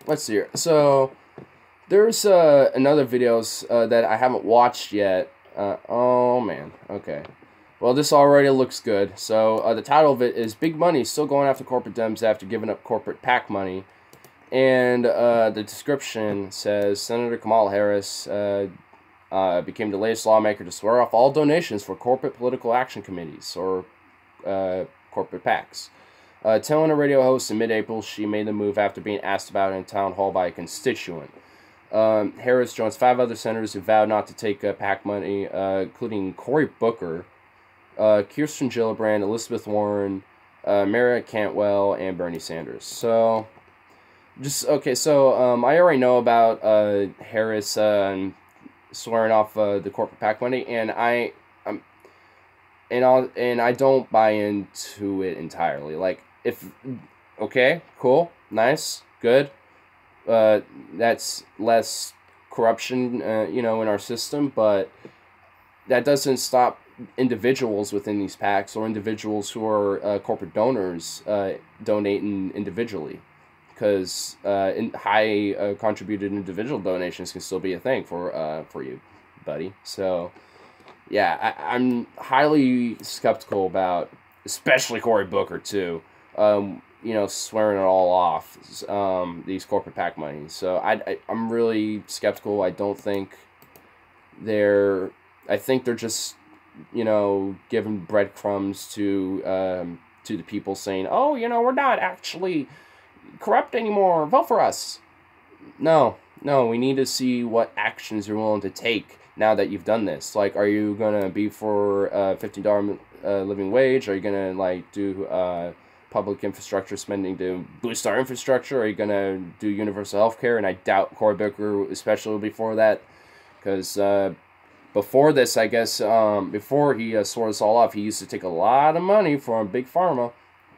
let's see here. So, there's another videos that I haven't watched yet. Oh, man. Okay. Well, this already looks good. So, the title of it is Big Money Still Going After Corporate Dems After Giving Up Corporate PAC Money. And the description says, Senator Kamala Harris became the latest lawmaker to swear off all donations for corporate political action committees, or corporate PACs. Telling a radio host in mid-April she made the move after being asked about it in town hall by a constituent. Harris joins 5 other senators who vowed not to take PAC money, including Cory Booker, Kirsten Gillibrand, Elizabeth Warren, Mara Cantwell, and Bernie Sanders. So, I already know about Harris swearing off the corporate PAC money, and I don't buy into it entirely. Like, okay, cool, nice, good. That's less corruption, in our system, but that doesn't stop individuals within these PACs or individuals who are corporate donors donating individually, because high contributed individual donations can still be a thing for you, buddy. So, yeah, I'm highly skeptical about, especially Cory Booker too, swearing it all off, these corporate PAC money. So I'm really skeptical. I don't think I think they're just, giving breadcrumbs to the people saying, oh, we're not actually corrupt anymore, vote for us. No, we need to see what actions you're willing to take now that you've done this. Like, are you gonna be for $15 living wage? Are you gonna do public infrastructure spending to boost our infrastructure? Are you gonna do universal health care? And I doubt Cory Booker especially before that, because before this, I guess, before he swore us all off, he used to take a lot of money from Big Pharma.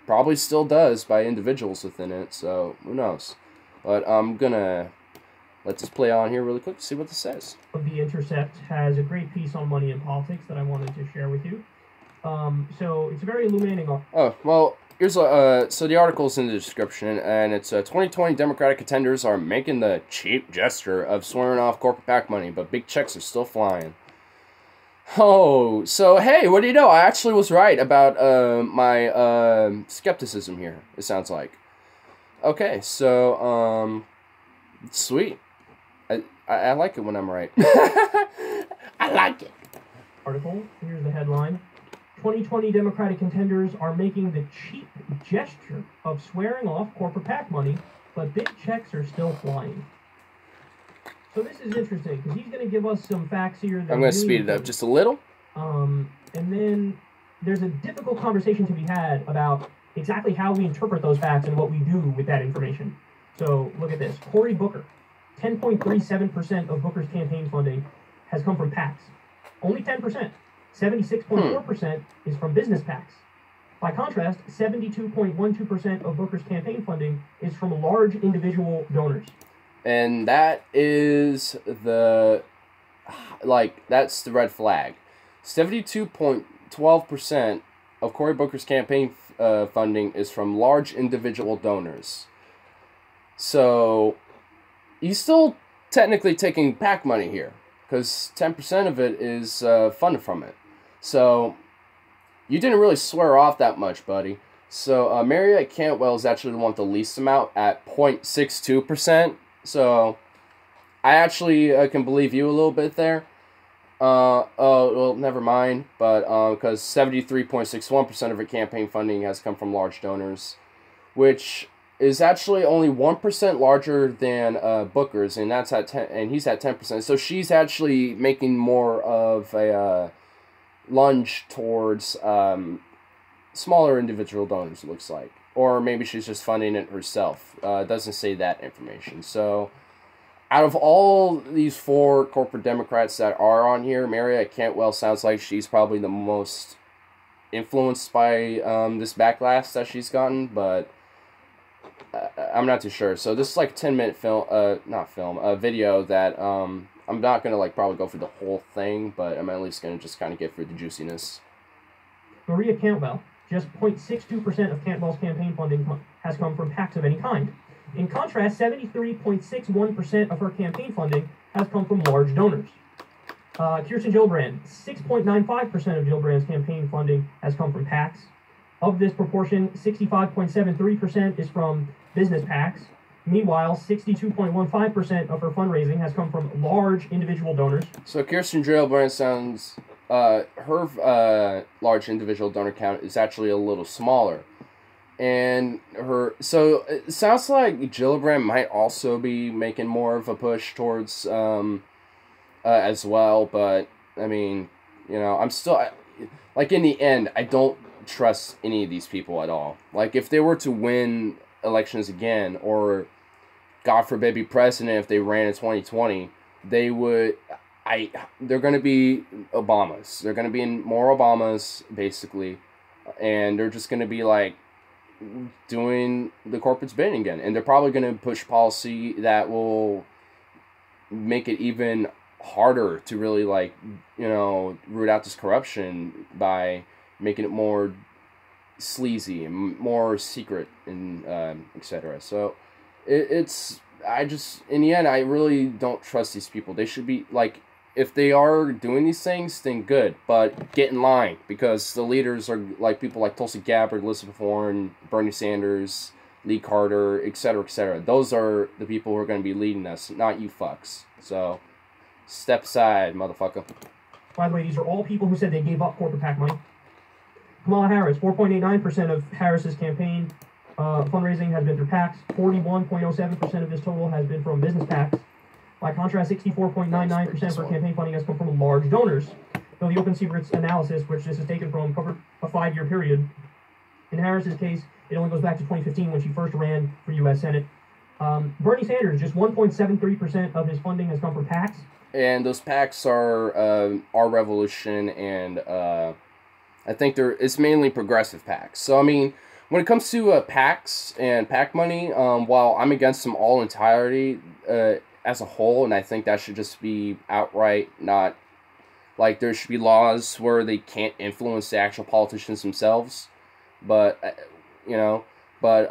Probably still does by individuals within it, so who knows. But I'm gonna let this play on here really quick to see what this says. The Intercept has a great piece on money and politics that I wanted to share with you. So it's a very illuminating. Oh, well, here's so the article's in the description, and it's 2020 Democratic contenders are making the cheap gesture of swearing off corporate PAC money, but big checks are still flying. Oh, so hey, what do you know? I actually was right about my skepticism here, it sounds like. Okay, so sweet. I like it when I'm right. I like it. Article, here's the headline. 2020 Democratic contenders are making the cheap gesture of swearing off corporate PAC money, but big checks are still flying. So this is interesting because he's going to give us some facts here. I'm going to speed it up just a little. And then there's a difficult conversation to be had about exactly how we interpret those facts and what we do with that information. So look at this. Cory Booker, 10.37% of Booker's campaign funding has come from PACs. Only 10%. 76.4% is from business PACs. By contrast, 72.12% of Booker's campaign funding is from large individual donors. And that is that's the red flag. 72.12% of Cory Booker's campaign funding is from large individual donors. So, he's still technically taking PAC money here, because 10% of it is funded from it. So, you didn't really swear off that much, buddy. So, Marietta Cantwell is actually the one with the least amount at 0.62%. So, I actually can believe you a little bit there. Well, never mind. But, because 73.61% of her campaign funding has come from large donors, which is actually only 1% larger than Booker's, and that's at 10, and he's at 10%. So she's actually making more of a lunge towards smaller individual donors, it looks like. Or maybe she's just funding it herself. It doesn't say that information. So, out of all these 4 corporate Democrats that are on here, Marietta Cantwell sounds like she's probably the most influenced by this backlash that she's gotten, but I'm not too sure. So this is like a 10-minute video that I'm not going to like probably go through the whole thing, but I'm at least going to just kind of get through the juiciness. Maria Cantwell, just 0.62% of Cantwell's campaign funding has come from PACs of any kind. In contrast, 73.61% of her campaign funding has come from large donors. Kirsten Gillibrand, 6.95% of Gillibrand's campaign funding has come from PACs. Of this proportion, 65.73% is from business PACs. Meanwhile, 62.15% of her fundraising has come from large individual donors. So Kirsten Gillibrand sounds, her large individual donor count is actually a little smaller. And so it sounds like Gillibrand might also be making more of a push towards, as well, but, I mean, you know, I'm still, like, in the end, I don't trust any of these people at all. Like, if they were to win elections again, or, God forbid, be president if they ran in 2020, they would, they're going to be Obamas. They're going to be more Obamas, basically, and they're just going to be, like, doing the corporate's bidding again, and they're probably going to push policy that will make it even harder to really, like, you know, root out this corruption by making it more sleazy and more secret and etc. So it's in the end, I really don't trust these people. They should be, like, if they are doing these things, then good, but get in line, because the leaders are like people like Tulsi Gabbard, Elizabeth Warren, Bernie Sanders, Lee Carter, etc., etc. Those are the people who are going to be leading us, not you fucks. So, step aside, motherfucker. By the way, these are all people who said they gave up corporate PAC money. Kamala Harris, 4.89% of Harris's campaign fundraising has been through PACs. 41.07% of this total has been from business PACs. By contrast, 64.99% of her campaign funding has come from large donors. Though the Open Secrets analysis, which this is taken from, covered a 5-year period. In Harris's case, it only goes back to 2015 when she first ran for U.S. Senate. Bernie Sanders, just 1.73% of his funding has come from PACs. And those PACs are Our Revolution, and I think it's mainly progressive PACs. So, I mean, when it comes to PACs and PAC money, while I'm against them all entirety, as a whole, and I think that should just be outright not, like, there should be laws where they can't influence the actual politicians themselves, but, you know, but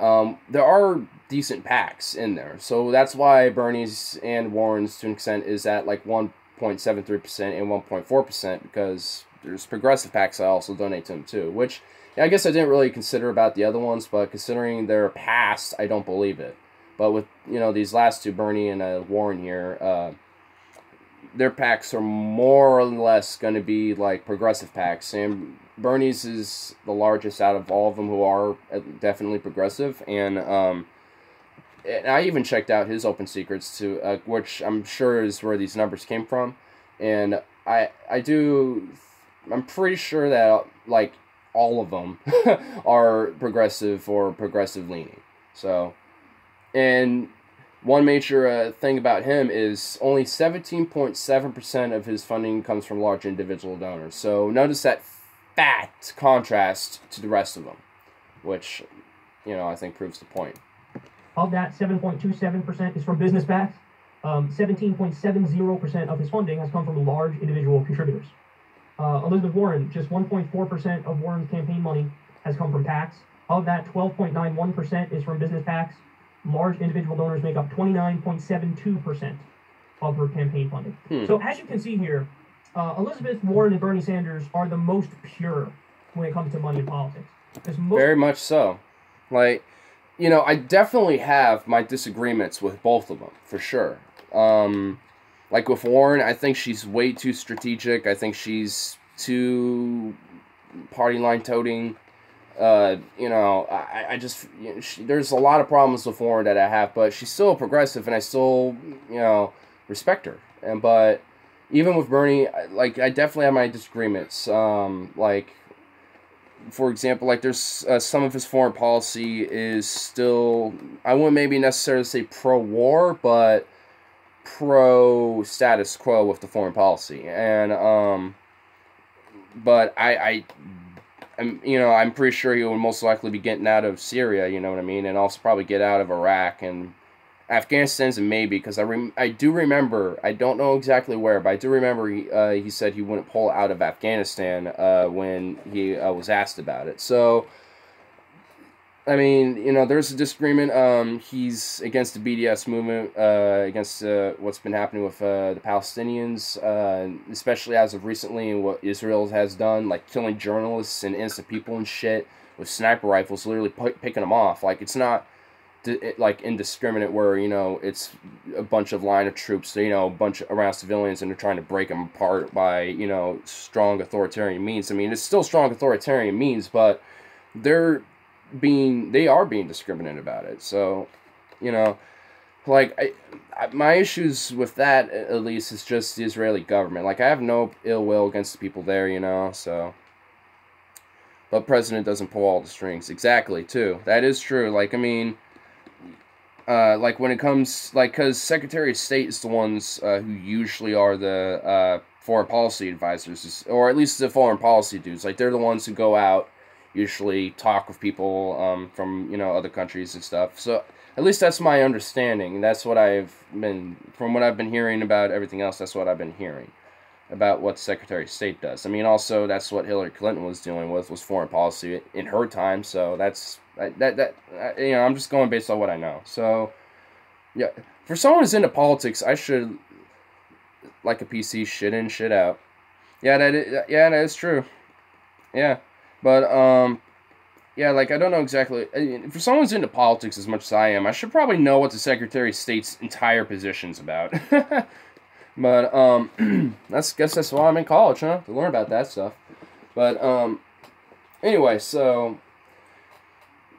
there are decent PACs in there, so that's why Bernie's and Warren's, to an extent, is at, like, 1.73% and 1.4%, because there's progressive PACs I also donate to them, too, which, yeah, I guess I didn't really consider about the other ones, but considering their past, I don't believe it. But with, you know, these last two, Bernie and Warren here, their PACs are more or less going to be like progressive PACs. And Bernie's is the largest out of all of them who are definitely progressive. And and I even checked out his open secrets too, which I'm sure is where these numbers came from, and I'm pretty sure that like all of them are progressive or progressive leaning. So, and one major thing about him is only 17.7% of his funding comes from large individual donors. So notice that fat contrast to the rest of them, which, I think proves the point. Of that, 7.27% is from business backs. 17.70% of his funding has come from large individual contributors. Elizabeth Warren, just 1.4% of Warren's campaign money has come from PACs. Of that, 12.91% is from business PACs. Large individual donors make up 29.72% of her campaign funding. So as you can see here, Elizabeth Warren and Bernie Sanders are the most pure when it comes to money in politics. Very much so. Like, I definitely have my disagreements with both of them, for sure. Like with Warren, I think she's way too strategic. I think she's too party line toting. I just, there's a lot of problems with Warren that I have, but she's still a progressive, and I still, respect her. But even with Bernie, like, I definitely have my disagreements. Like, for example, like, there's some of his foreign policy is still, I wouldn't maybe necessarily say pro-war, but pro-status quo with the foreign policy. And, but I'm pretty sure he will most likely be getting out of Syria, you know what I mean, and also probably get out of Iraq, and Afghanistan's a maybe, because I do remember, I don't know exactly where, but I do remember he said he wouldn't pull out of Afghanistan when he was asked about it. So, I mean, there's a disagreement. He's against the BDS movement, against what's been happening with the Palestinians, especially as of recently, and what Israel has done, like killing journalists and innocent people and shit with sniper rifles, literally picking them off. Like, it's not like indiscriminate where, it's a bunch of line of troops, a bunch around civilians, and they're trying to break them apart by, strong authoritarian means. I mean, it's still strong authoritarian means, but they are being discriminated about it. So, like, my issues with that, at least, is just the Israeli government. Like, I have no ill will against the people there, so. But president doesn't pull all the strings. Exactly, too. That is true. Like, I mean, like, when it comes, like, because Secretary of State is the ones who usually are the foreign policy advisors, or at least the foreign policy dudes. Like, they're the ones who go out, usually talk with people from, other countries and stuff. So, at least that's my understanding. That's what from what I've been hearing about everything else, that's what I've been hearing about what Secretary of State does. I mean, also, that's what Hillary Clinton was dealing with, was foreign policy in her time. So, I'm just going based on what I know. So, yeah, for someone who's into politics, I should, like a PC, shit in, shit out. Yeah, that is true. Yeah. But, yeah, like, I don't know exactly. For someone who's into politics as much as I am, I should probably know what the Secretary of State's entire position's about. But, guess that's why I'm in college, huh? To learn about that stuff. But, anyway, so,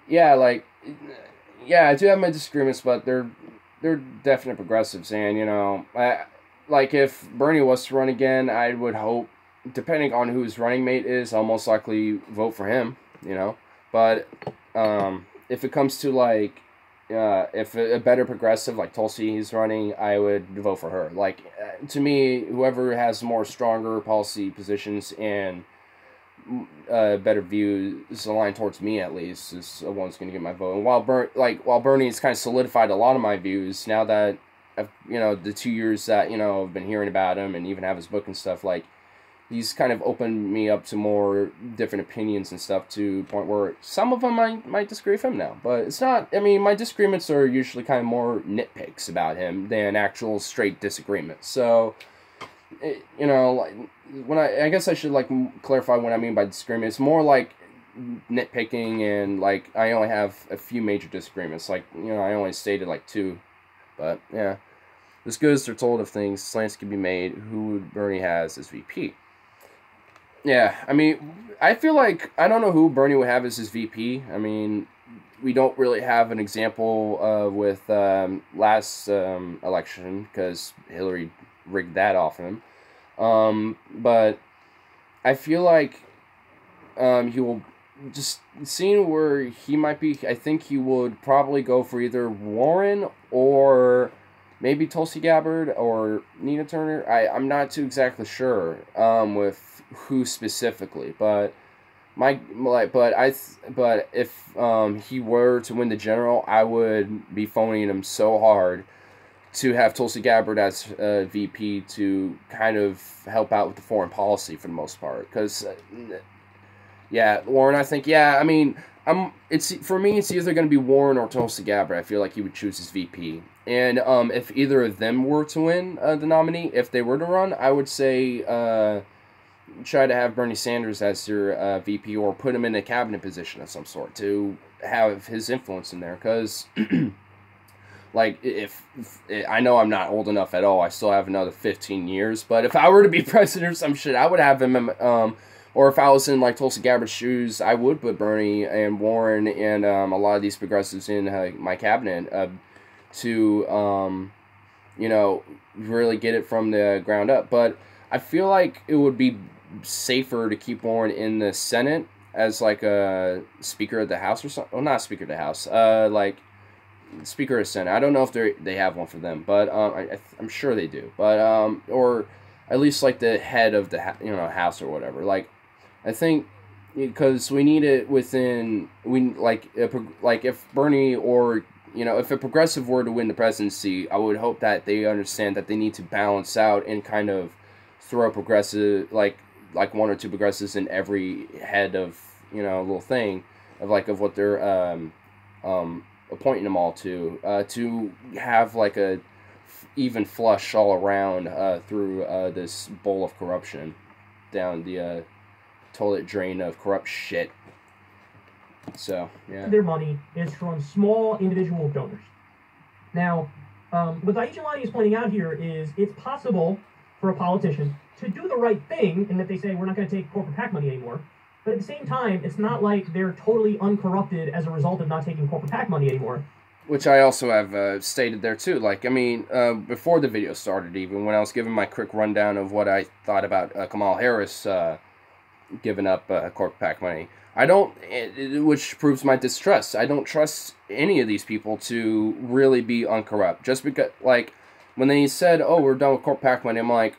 yeah, like, yeah, I do have my disagreements, but they're definite progressives, and, like, if Bernie was to run again, I would hope, depending on who his running mate is, I'll most likely vote for him, But if it comes to, like, if a better progressive like Tulsi is running, I would vote for her. Like, to me, whoever has more stronger policy positions and better views aligned towards me, at least, is the one who's going to get my vote. And while Bernie's kind of solidified a lot of my views, now that the 2 years that I've been hearing about him and even have his book and stuff, like, he's kind of opened me up to more different opinions and stuff, to the point where some of them I might disagree with him now. But it's not, I mean, my disagreements are usually kind of more nitpicks about him than actual straight disagreements. So, like, I guess I should, like, clarify what I mean by disagreement. It's more like nitpicking, and, like, I only have a few major disagreements. Like, I only stated, like, 2. But, yeah. As good as they're told of things, slants can be made. Who would Bernie has as VP? Yeah, I mean, I feel like, I don't know who Bernie would have as his VP. I mean, we don't really have an example with last election because Hillary rigged that off him. But I feel like he will just seeing where he might be. I think he would probably go for either Warren or maybe Tulsi Gabbard or Nina Turner. I'm not too exactly sure with who specifically, but but if he were to win the general, I would be phoning him so hard to have Tulsi Gabbard as VP to kind of help out with the foreign policy for the most part. Because, yeah, Warren, I think, yeah, I mean, for me, it's either going to be Warren or Tulsi Gabbard. I feel like he would choose his VP. And if either of them were to win the nominee, if they were to run, I would say try to have Bernie Sanders as your VP or put him in a cabinet position of some sort to have his influence in there. Because... like, if I know I'm not old enough at all, I still have another 15 years, but if I were to be president or some shit, I would have him, or if I was in, like, Tulsi Gabbard's shoes, I would put Bernie and Warren and a lot of these progressives in my cabinet to, you know, really get it from the ground up. But I feel like it would be safer to keep Warren in the Senate as, like, a Speaker of the House or something. Well, not Speaker of the House, like... Speaker of Senate. I don't know if they have one for them, but I'm sure they do. But or at least like the head of the House or whatever. Like, I think because we need it within if Bernie or if a progressive were to win the presidency, I would hope that they understand that they need to balance out and kind of throw progressive like one or two progressives in every head of little thing of what they're appointing them all to have like a even flush all around through this bowl of corruption down the toilet drain of corrupt shit. So yeah, their money is from small individual donors. Now, what Aisha Lani is pointing out here is it's possible for a politician to do the right thing in that they say we're not going to take corporate PAC money anymore. But at the same time, it's not like they're totally uncorrupted as a result of not taking corporate PAC money anymore. Which I also have stated there too. Like, I mean, before the video started, even when I was giving my quick rundown of what I thought about Kamala Harris giving up corporate PAC money, which proves my distrust. I don't trust any of these people to really be uncorrupt. Just because, like, when they said, "Oh, we're done with corporate PAC money," I'm like,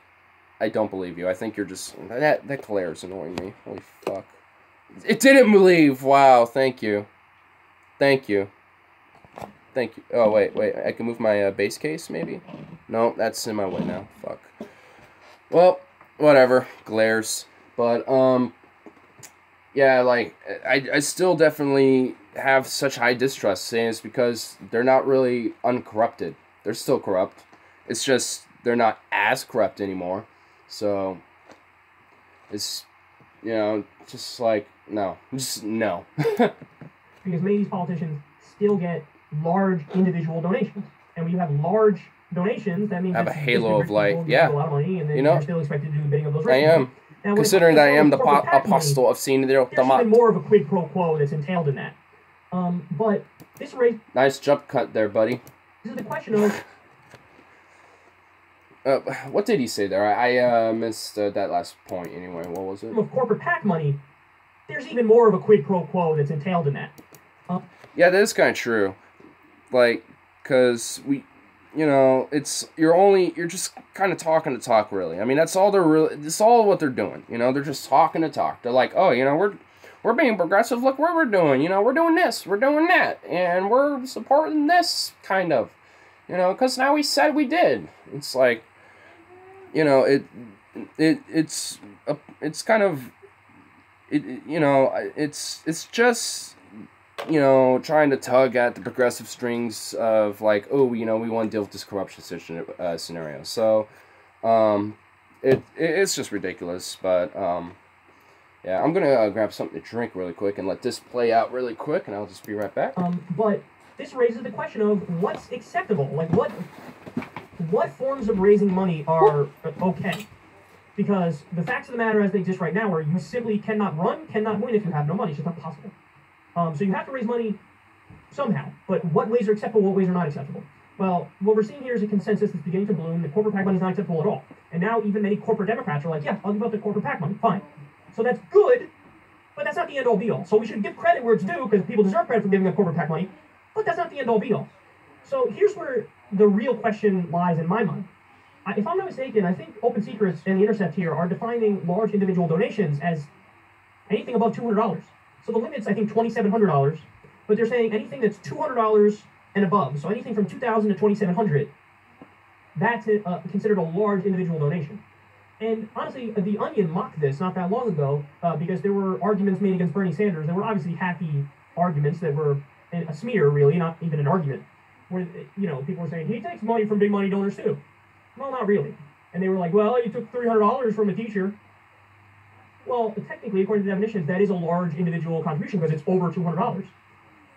I don't believe you. I think you're just... That glare is annoying me. Holy fuck. It didn't leave! Wow, thank you. Thank you. Thank you. Oh, wait. I can move my base case, maybe? No, that's in my way now. Fuck. Well, whatever. Glares. But, yeah, like, I still definitely have such high distrust, saying it's because they're not really uncorrupted. They're still corrupt. It's just they're not as corrupt anymore. So, it's, just like, no. Just no. Because many of these politicians still get large individual donations. And when you have large donations, that means... I have a halo of, like, yeah. A lot of money, and then you're still expected to do the bidding of those rich I am. Now, considering that I am the apostle of seeing the there's even more of a quid pro quo that's entailed in that. But this race... Nice jump cut there, buddy. This is the question of... what did he say there? I missed that last point anyway. What was it? Of corporate PAC money, there's even more of a quid pro quo that's entailed in that. Yeah, that is kind of true. Like, because you're just kind of talking to talk, really. I mean, that's all that's all what they're doing. They're just talking to talk. They're like, oh, we're being progressive. Look what we're doing. We're doing this, we're doing that, and we're supporting this kind of. Because now we said we did. It's like, it's kind of, it's just, trying to tug at the progressive strings of like, oh, we want to deal with this corruption scenario. So, it's just ridiculous. But, yeah, I'm gonna grab something to drink really quick and let this play out really quick, and I'll just be right back. But this raises the question of what's acceptable. Like, what forms of raising money are okay? Because the facts of the matter as they exist right now are you simply cannot win if you have no money. It's just not possible. So you have to raise money somehow. But what ways are acceptable, what ways are not acceptable? Well, what we're seeing here is a consensus that's beginning to bloom that corporate PAC money is not acceptable at all. And now even many corporate Democrats are like, yeah, I'll give up the corporate PAC money, fine. So that's good, but that's not the end-all be-all. So we should give credit where it's due, because people deserve credit for giving up corporate PAC money, but that's not the end-all be-all. So here's where the real question lies in my mind. If I'm not mistaken, I think Open Secrets and The Intercept here are defining large individual donations as anything above $200. So the limit's, I think, $2,700, but they're saying anything that's $200 and above, so anything from $2,000 to $2,700, that's considered a large individual donation. And honestly, The Onion mocked this not that long ago because there were arguments made against Bernie Sanders. There were obviously hacky arguments that were a smear, really, not even an argument, where, you know, people were saying, he takes money from big money donors too. Well, not really. And they were like, well, you took $300 from a teacher. Well, technically, according to the definitions, that is a large individual contribution because it's over $200.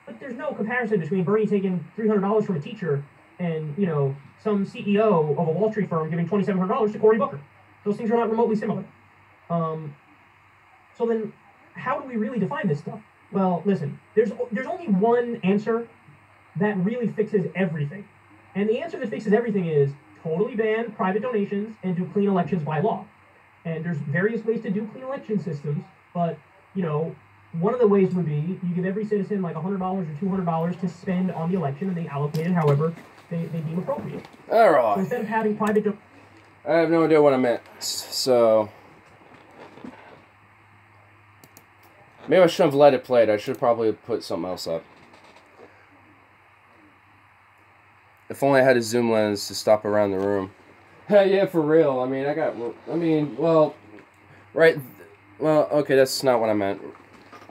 But there's no comparison between Bernie taking $300 from a teacher and, you know, some CEO of a Wall Street firm giving $2,700 to Cory Booker. Those things are not remotely similar. So then, how do we really define this stuff? Well, listen, there's only one answer that really fixes everything. And the answer that fixes everything is totally ban private donations and do clean elections by law. And there's various ways to do clean election systems, but, you know, one of the ways would be you give every citizen like $100 or $200 to spend on the election, and they allocate it however they deem appropriate. All right. So instead of having private... I have no idea what I meant, so... Maybe I shouldn't have let it play. I should probably have put something else up. If only I had a zoom lens to stop around the room. Yeah, for real. I mean, okay, that's not what I meant.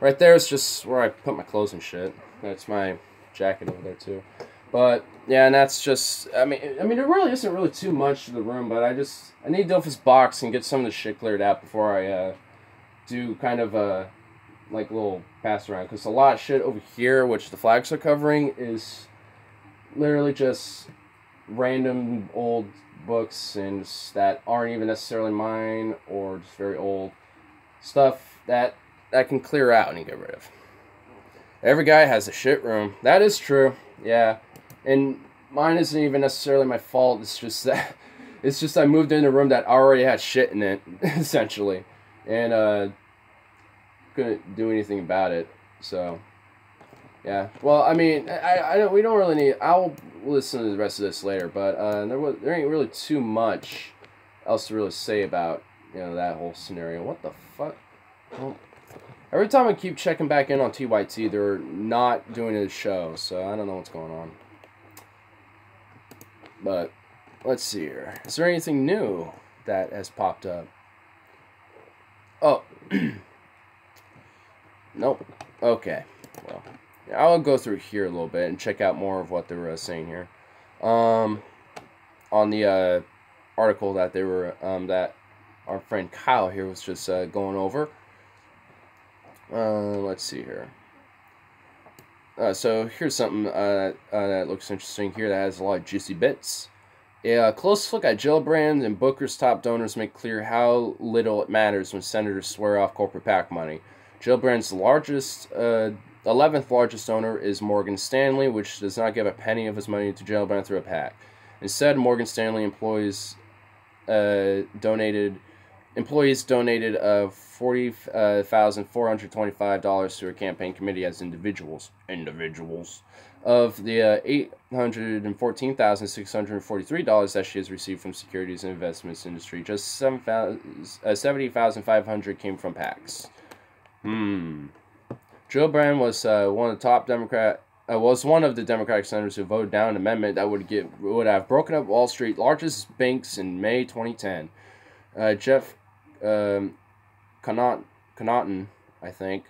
Right there is just where I put my clothes and shit. That's my jacket over there, too. But, yeah, and that's just, I mean, there really isn't really too much to the room, but I need to deal with this box and get some of the shit cleared out before I, do kind of a, like, little pass around. Because a lot of shit over here, which the flags are covering, is literally just random old books and that aren't even necessarily mine, or just very old stuff that I can clear out and get rid of. Every guy has a shit room. That is true. Yeah. And mine isn't even necessarily my fault. It's just I moved in a room that already had shit in it, essentially. And couldn't do anything about it. So yeah. Well, I mean, we don't really need, I'll listen to the rest of this later, but there ain't really too much else to really say about, you know, that whole scenario. What the fuck? Well, every time I keep checking back in on TYT, they're not doing a show, so I don't know what's going on. But let's see here. Is there anything new that has popped up? Oh. Nope. Okay. Well, yeah, I'll go through here a little bit and check out more of what they were saying here. On the article that they were that our friend Kyle here was just going over. Let's see here. So here's something that looks interesting here that has a lot of juicy bits. A close look at Gillibrand and Booker's top donors make clear how little it matters when senators swear off corporate PAC money. Gillibrand's 11th largest donor is Morgan Stanley, which does not give a penny of his money to Gillibrand through a PAC. Instead, Morgan Stanley employees donated $40,425 to her campaign committee as individuals. Of the $814,643 that she has received from securities and investments industry, just $70,500 came from PACs. Gillibrand was one of the Democratic senators who voted down an amendment that would have broken up Wall Street's largest banks in May 2010. Jeff Connaughton, I think,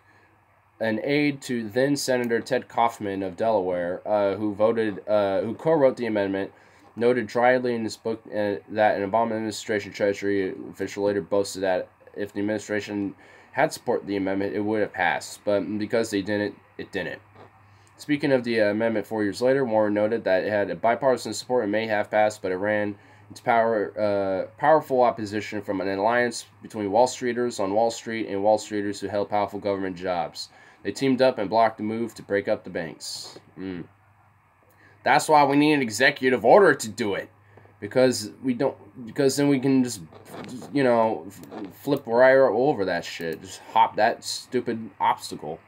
an aide to then Senator Ted Kaufman of Delaware, who co-wrote the amendment, noted dryly in his book that an Obama administration Treasury official later boasted that if the administration had supported the amendment, it would have passed, but because they didn't, it didn't. Speaking of the amendment 4 years later, Warren noted that it had a bipartisan support and may have passed, but it ran into powerful opposition from an alliance between Wall Streeters on Wall Street and Wall Streeters who held powerful government jobs. They teamed up and blocked the move to break up the banks. That's why we need an executive order to do it. Because then we can just, you know, flip right over that shit. Just hop that stupid obstacle.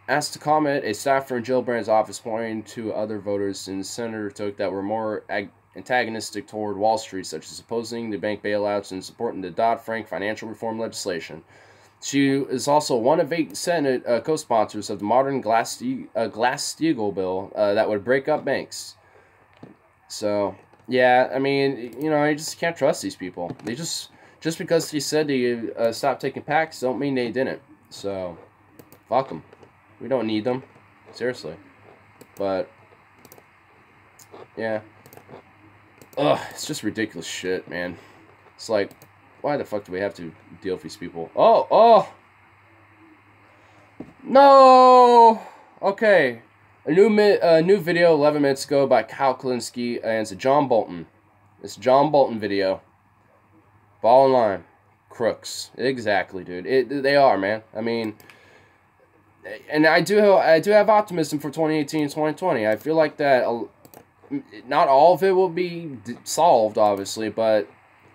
Asked to comment, a staffer in Gillibrand's office pointing to other voters in the senator took that were more antagonistic toward Wall Street, such as opposing the bank bailouts and supporting the Dodd-Frank financial reform legislation. She is also one of 8 Senate co-sponsors of the modern Glass-Steagall bill that would break up banks. So, yeah, I mean, you know, you just can't trust these people. They just because they said they stopped taking PACs don't mean they didn't. So, fuck them. We don't need them. Seriously. But, yeah. Ugh, it's just ridiculous shit, man. It's like, why the fuck do we have to deal with these people? Oh! No! Okay. A new video 11 minutes ago by Kyle Kalinske, and it's a John Bolton. It's a John Bolton video. Ball in line. Crooks. Exactly, dude. They are, man. I mean, and I do have optimism for 2018 and 2020. I feel like that not all of it will be solved, obviously, but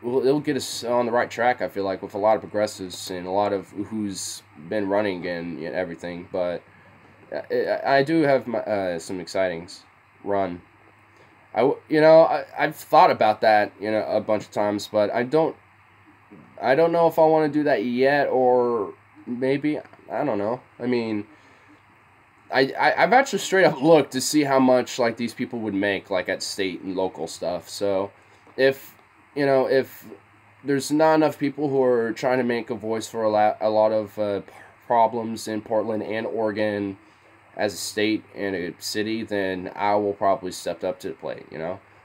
it'll get us on the right track, I feel like, with a lot of progressives and a lot of who's been running and everything. But I do have some excitings run. I've thought about that, a bunch of times, but I don't know if I want to do that yet, or maybe, I don't know. I mean, I've actually straight up looked to see how much, like, these people would make, like, at state and local stuff. So, if there's not enough people who are trying to make a voice for a lot of problems in Portland and Oregon as a state and a city, then I will probably step up to the plate,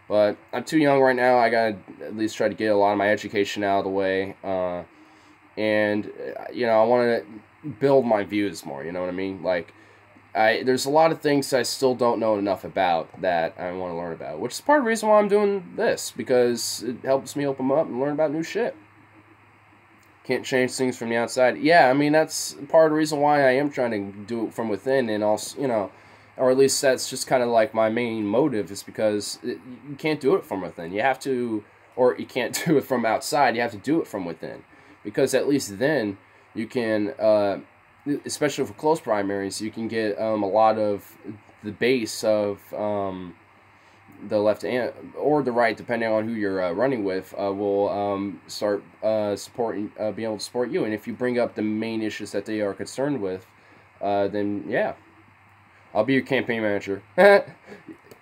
But I'm too young right now. I gotta at least try to get a lot of my education out of the way. And, I want to build my views more, you know what I mean? Like, there's a lot of things I still don't know enough about that I want to learn about, which is part of the reason why I'm doing this, because it helps me open up and learn about new shit. Can't change things from the outside. Yeah, I mean, that's part of the reason why I am trying to do it from within, and also, or at least that's just kind of like my main motive, is because you can't do it from within. You have to, or you can't do it from outside, you have to do it from within. Because at least then you can, especially for close primaries, you can get a lot of the base of the left and or the right, depending on who you're running with, will start supporting, being able to support you. And if you bring up the main issues that they are concerned with, then yeah, I'll be your campaign manager.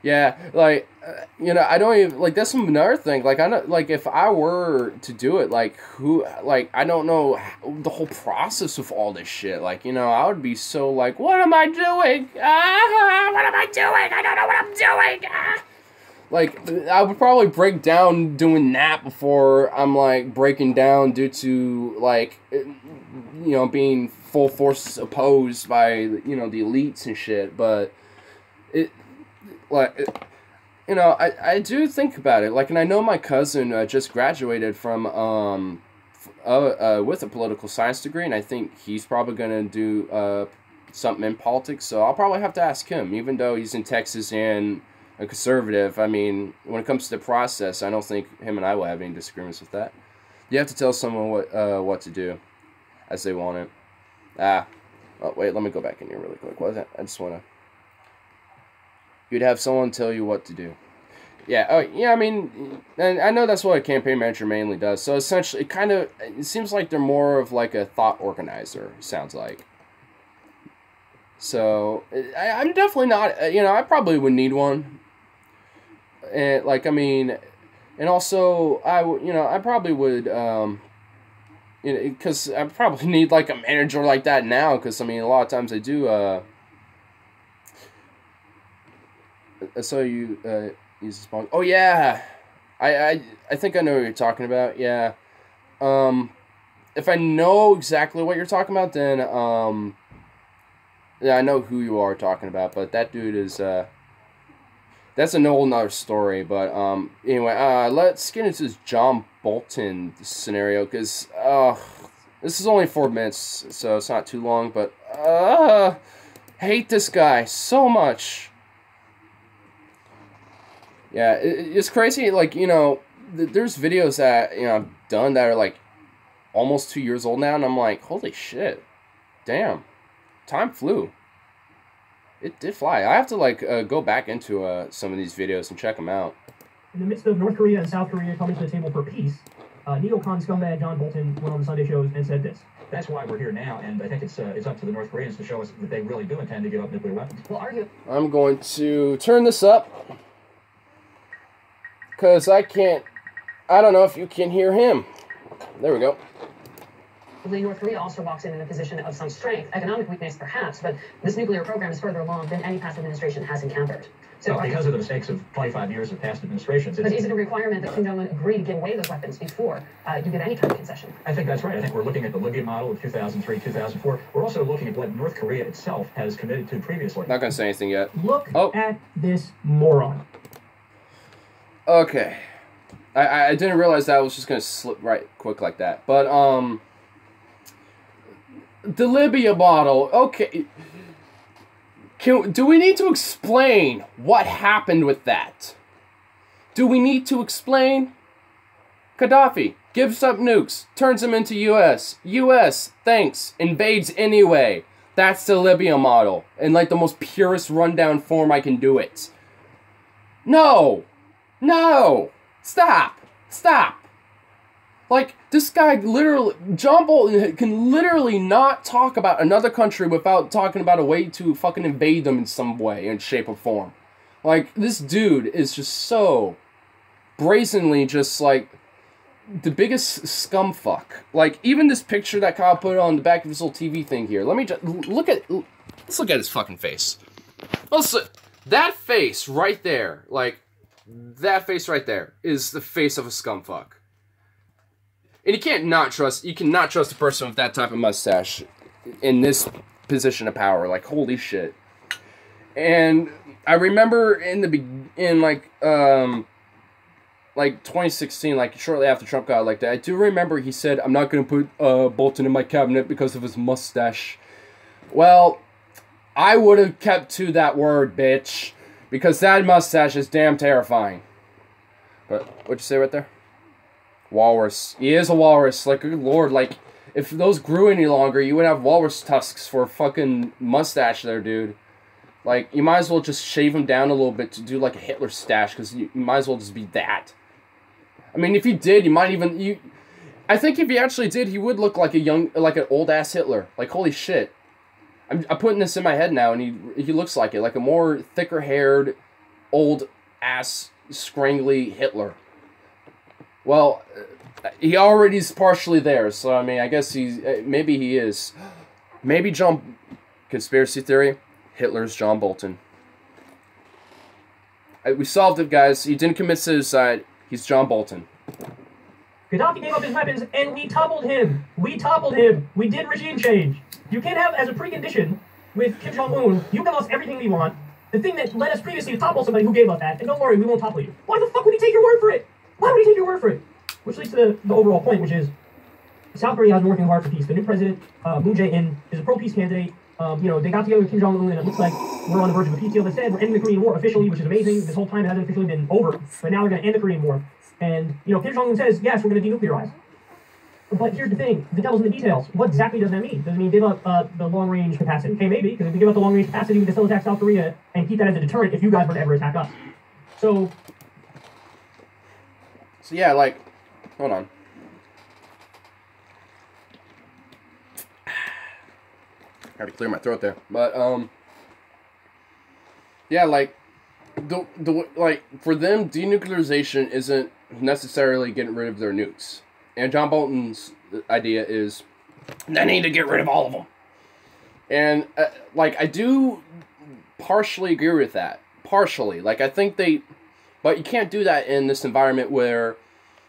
Yeah, like, I don't even, like, that's another thing, like, I know, like, if I were to do it, like, I don't know the whole process of all this shit, like, I would be so, like, what am I doing? What am I doing? I don't know what I'm doing! Like, I would probably break down doing that before I'm, like, breaking down due to, like, being full force opposed by, the elites and shit, but I do think about it. Like, and I know my cousin just graduated from with a political science degree, and I think he's probably gonna do something in politics. So I'll probably have to ask him, even though he's in Texas and a conservative. I mean, when it comes to the process, I don't think him and I will have any disagreements with that. You have to tell someone what to do as they want it. Oh, wait, let me go back in here really quick. What is that? I just want to. You'd have someone tell you what to do. Yeah, oh, yeah, I mean, and I know that's what a campaign manager mainly does. So essentially, it seems like they're more of like a thought organizer, sounds like. So, I'm definitely not, I probably would need one. And, like, I mean, and also, I probably would, because I probably need, like, a manager like that now, because, I mean, a lot of times I do, so you use this phone. Oh yeah, I think I know what you're talking about. Yeah, if I know exactly what you're talking about, then yeah, I know who you are talking about. But that dude is that's an whole nother story. But anyway, let's get into this John Bolton scenario, because this is only 4 minutes, so it's not too long. But hate this guy so much. Yeah, it's crazy. Like, you know, there's videos that, you know, I've done that are like almost 2 years old now, and I'm like, holy shit, damn, time flew. It did fly. I have to like go back into some of these videos and check them out. In the midst of North Korea and South Korea coming to the table for peace, neocon scumbag John Bolton went on the Sunday shows and said this. That's why we're here now, and I think it's up to the North Koreans to show us that they really do intend to give up nuclear weapons. Well, argue. I'm going to turn this up because I don't know if you can hear him. There we go. North Korea also walks in a position of some strength, economic weakness perhaps, but this nuclear program is further along than any past administration has encountered. So because of the mistakes of 25 years of past administrations. But is it a requirement that Kim Jong-un agree to give away those weapons before you get any kind of concession? I think that's right. I think we're looking at the Libya model of 2003, 2004. We're also looking at what North Korea itself has committed to previously. Not going to say anything yet. Look at this moron. Okay. I didn't realize that I was just going to slip right quick like that. But, the Libya model, okay. Do we need to explain what happened with that? Do we need to explain? Gaddafi gives up nukes, turns them into US. US, thanks, invades anyway. That's the Libya model. In like the most purest rundown form I can do it. No! No! Stop! Stop! Like, this guy literally, John Bolton can literally not talk about another country without talking about a way to fucking invade them in some way, in shape or form. Like, this dude is just so brazenly just, like, the biggest scumfuck. Like, even this picture that Kyle put on the back of his little TV thing here. Let me just, let's look at his fucking face. That face right there, like, that face right there is the face of a scumfuck. And you cannot trust a person with that type of mustache in this position of power. Like, holy shit. And I remember in like 2016, like shortly after Trump got elected, I do remember he said, I'm not going to put Bolton in my cabinet because of his mustache. Well, I would have kept to that word, bitch. Because that mustache is damn terrifying. But, what'd you say right there? Walrus. He is a walrus. Like, good lord, like, if those grew any longer, you would have walrus tusks for a fucking mustache there, dude. Like, you might as well just shave him down a little bit to do, like, a Hitler stash, because you might as well just be that. I mean, if he did, you might even, I think if he actually did, he would look like an old-ass Hitler. Like, holy shit. I'm putting this in my head now, and he looks like it. Like a more thicker-haired, old-ass, scrangly Hitler. Well, he already is partially there, so, I mean, I guess maybe he is. Maybe conspiracy theory, Hitler's John Bolton. We solved it, guys. He didn't commit suicide. He's John Bolton. Gaddafi gave up his weapons, and we toppled him. We toppled him. We did regime change. You can't have, as a precondition, with Kim Jong-un, you give us everything we want. The thing that led us previously to topple somebody who gave us that, and don't worry, we won't topple you. Why the fuck would he take your word for it? Why would he take your word for it? Which leads to the overall point, which is South Korea has been working hard for peace. The new president, Moon Jae-in, is a pro-peace candidate. They got together with Kim Jong-un, and it looks like we're on the verge of a peace deal. They said we're ending the Korean War officially, which is amazing. This whole time it hasn't officially been over, but now they're going to end the Korean War. And, Kim Jong-un says, yes, we're going to denuclearize. But here's the thing, the devil's in the details. What exactly does that mean? Does it mean give up the long-range capacity? Okay, maybe, because if we give up the long-range capacity, we can still attack South Korea and keep that as a deterrent if you guys were to ever attack us. So yeah, like, hold on. Had to clear my throat there. But, yeah, like, for them, denuclearization isn't necessarily getting rid of their nukes. And John Bolton's idea is, they need to get rid of all of them. And, I do partially agree with that. Partially. Like, I think but you can't do that in this environment where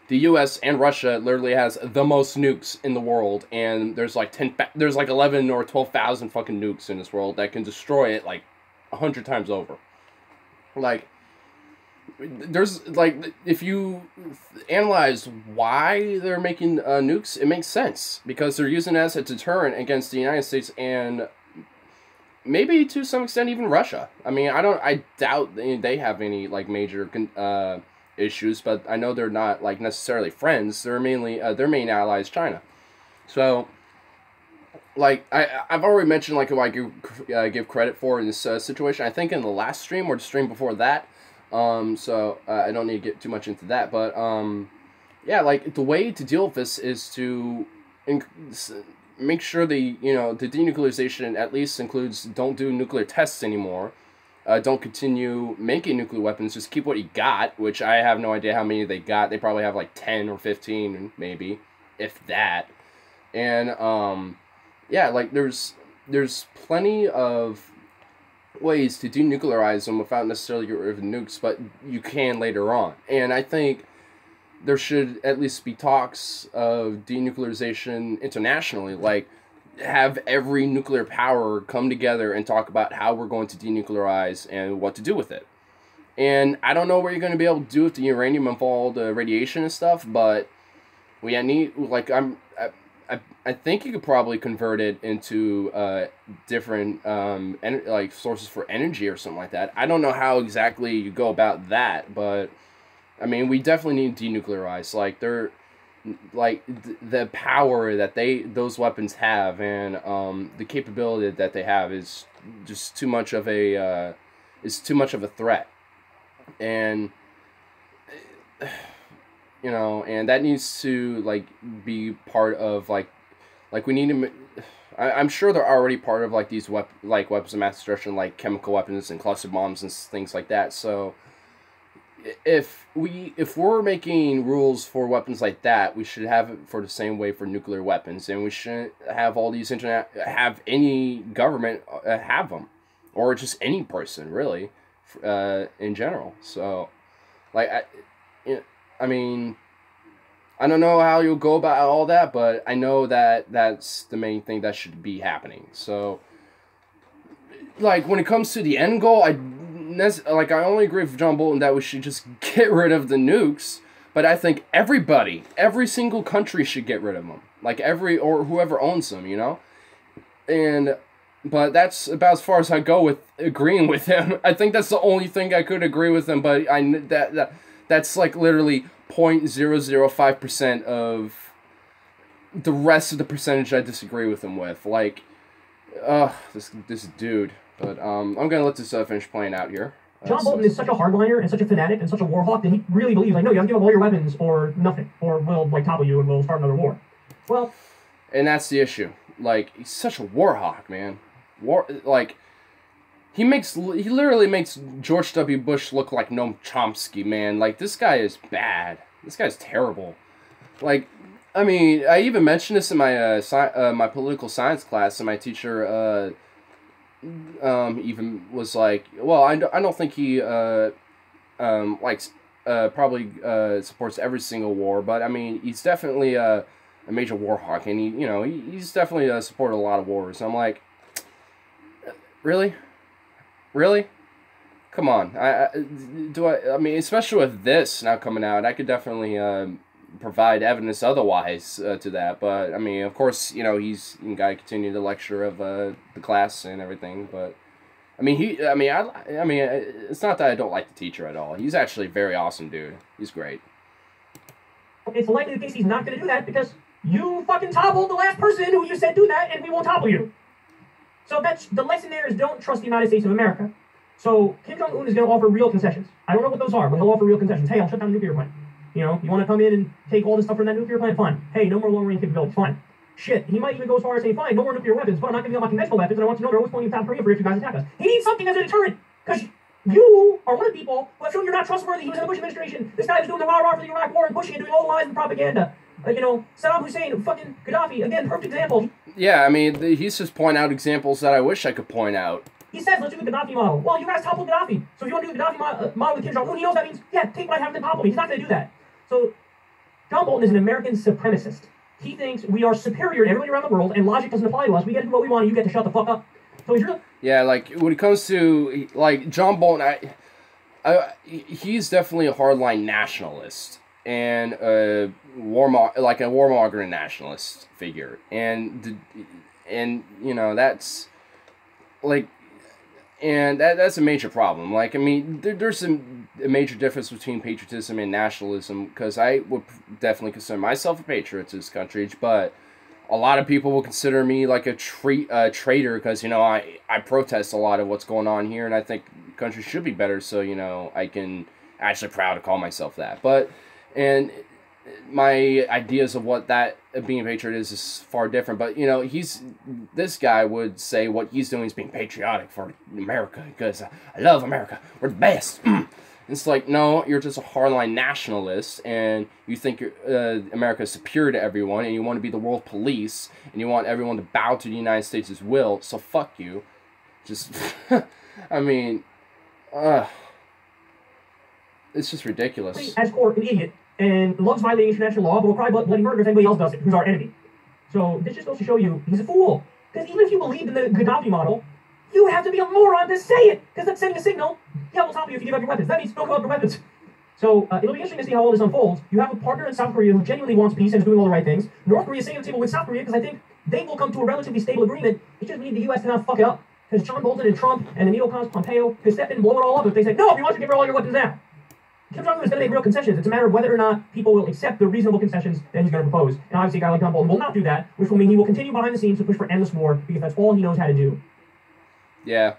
the U.S. and Russia literally has the most nukes in the world, and there's like 11 or 12,000 fucking nukes in this world that can destroy it like 100 times over. Like, there's like, if you analyze why they're making nukes, it makes sense because they're using it as a deterrent against the United States and maybe to some extent even Russia. I mean, I doubt they have any like major issues, but I know they're not like necessarily friends. They're mainly their main ally is China. So, like I've already mentioned like who I give credit for in this situation. I think in the last stream or the stream before that. So I don't need to get too much into that, but yeah, like the way to deal with this is to make sure the denuclearization at least includes don't do nuclear tests anymore. Don't continue making nuclear weapons. Just keep what you got, which I have no idea how many they got. They probably have like 10 or 15, maybe, if that. And yeah, like there's plenty of ways to denuclearize them without necessarily getting rid of nukes, but you can later on. And I think there should at least be talks of denuclearization internationally, like have every nuclear power come together and talk about how we're going to denuclearize and what to do with it. And I don't know what you're going to be able to do with the uranium involved radiation and stuff, but we need, like, I think you could probably convert it into different like sources for energy or something like that. I don't know how exactly you go about that, but I mean, we definitely need to denuclearize. Like they're like the power that those weapons have and the capability that they have is just too much of a threat, and and that needs to like be part of like we need to. I'm sure they're already part of like these weapons of mass destruction, like chemical weapons and cluster bombs and things like that. So if we're making rules for weapons like that, we should have it for the same way for nuclear weapons, and we shouldn't have all these have any government have them, or just any person really, in general. So, like I mean, I don't know how you'll go about all that, but I know that that's the main thing that should be happening. So, like when it comes to the end goal, I only agree with John Bolton that we should just get rid of the nukes, but I think every single country should get rid of them. Like or whoever owns them, but that's about as far as I go with agreeing with him. I think that's the only thing I could agree with him, but that's like literally 0.005% of the rest of the percentage I disagree with him with. Like, this dude. But I'm gonna let this finish playing out here. John Bolton is such a hardliner and such a fanatic and such a war hawk that he really believes, like, no, you have to give up all your weapons or nothing, or we'll like topple you and we'll start another war. Well, and that's the issue. Like, he's such a war hawk, man. He literally makes George W. Bush look like Noam Chomsky, man. Like, this guy is bad. This guy's terrible. Like, I mean, I even mentioned this in my my political science class, and my teacher even was like, well, I don't think he probably supports every single war, but I mean, he's definitely a major war hawk, and he's definitely supported a lot of wars. I'm like, really? Come on. I mean, especially with this now coming out, I could definitely provide evidence otherwise to that. But I mean, of course, he's got to continue the lecture of the class and everything. But I mean, it's not that I don't like the teacher at all. He's actually a very awesome dude. He's great. It's likely the case he's not going to do that because you fucking toppled the last person who you said do that, and we won't topple you. So that's the lesson there is don't trust the United States of America. So Kim Jong-un is going to offer real concessions. I don't know what those are, but he'll offer real concessions. Hey, I'll shut down the nuclear plant. You want to come in and take all this stuff from that nuclear plant? Fine. Hey, no more long-range capabilities. Fine. Shit, he might even go as far as saying, fine, no more nuclear weapons, but I'm not giving up my conventional weapons, and I want to know they're always pointing South Korea for if you guys attack us. He needs something as a deterrent, because you are one of the people who have shown you're not trustworthy. He was in the Bush administration. This guy was doing the rah-rah for the Iraq War and pushing and doing all the lies and propaganda. Saddam Hussein, fucking Gaddafi, again, perfect example. Yeah, I mean, he's just pointing out examples that I wish I could point out. He says, let's do the Gaddafi model. Well, you guys toppled Gaddafi. So if you want to do the Gaddafi model with Kim Jong-un, he knows that means, yeah, take what I have and topple me. He's not going to do that. So John Bolton is an American supremacist. He thinks we are superior to everybody around the world, and logic doesn't apply to us. We get to do what we want, and you get to shut the fuck up. So he's really... Yeah, like, when it comes to, like, John Bolton, he's definitely a hardline nationalist. And a warmongering nationalist figure, and that's like, and that's a major problem. Like, I mean, there's a major difference between patriotism and nationalism, because I would definitely consider myself a patriot to this country, but a lot of people will consider me like a traitor, because, you know, I protest a lot of what's going on here, and I think the country should be better, so, you know, I can actually proud to call myself that. But, and my ideas of what that being a patriot is far different. But, you know, this guy would say what he's doing is being patriotic for America, because I love America, we're the best. It's like, no, you're just a hardline nationalist, and you think America is superior to everyone, and you want to be the world police, and you want everyone to bow to the United States' will, so fuck you. Just, I mean, it's just ridiculous. As core, an idiot, and loves violating international law, but will cry bloody murder if anybody else does it, who's our enemy. So this just goes to show you, he's a fool. Because even if you believed in the Gaddafi model, you would have to be a moron to say it, because that's sending a signal. Yeah, we'll top you if you give up your weapons. That means don't give up your weapons. So it'll be interesting to see how all this unfolds. You have a partner in South Korea who genuinely wants peace and is doing all the right things. North Korea is sitting at the table with South Korea, because I think they will come to a relatively stable agreement. It's just we need the U.S. to not fuck it up. Because John Bolton and Trump and the neocons Pompeo could step in and blow it all up if they say, no, we want you to give her all your weapons now. Kim Jong-un is going to make real concessions. It's a matter of whether or not people will accept the reasonable concessions that he's going to propose. And obviously a guy like John Bolton will not do that, which will mean he will continue behind the scenes to push for endless war, because that's all he knows how to do. Yeah.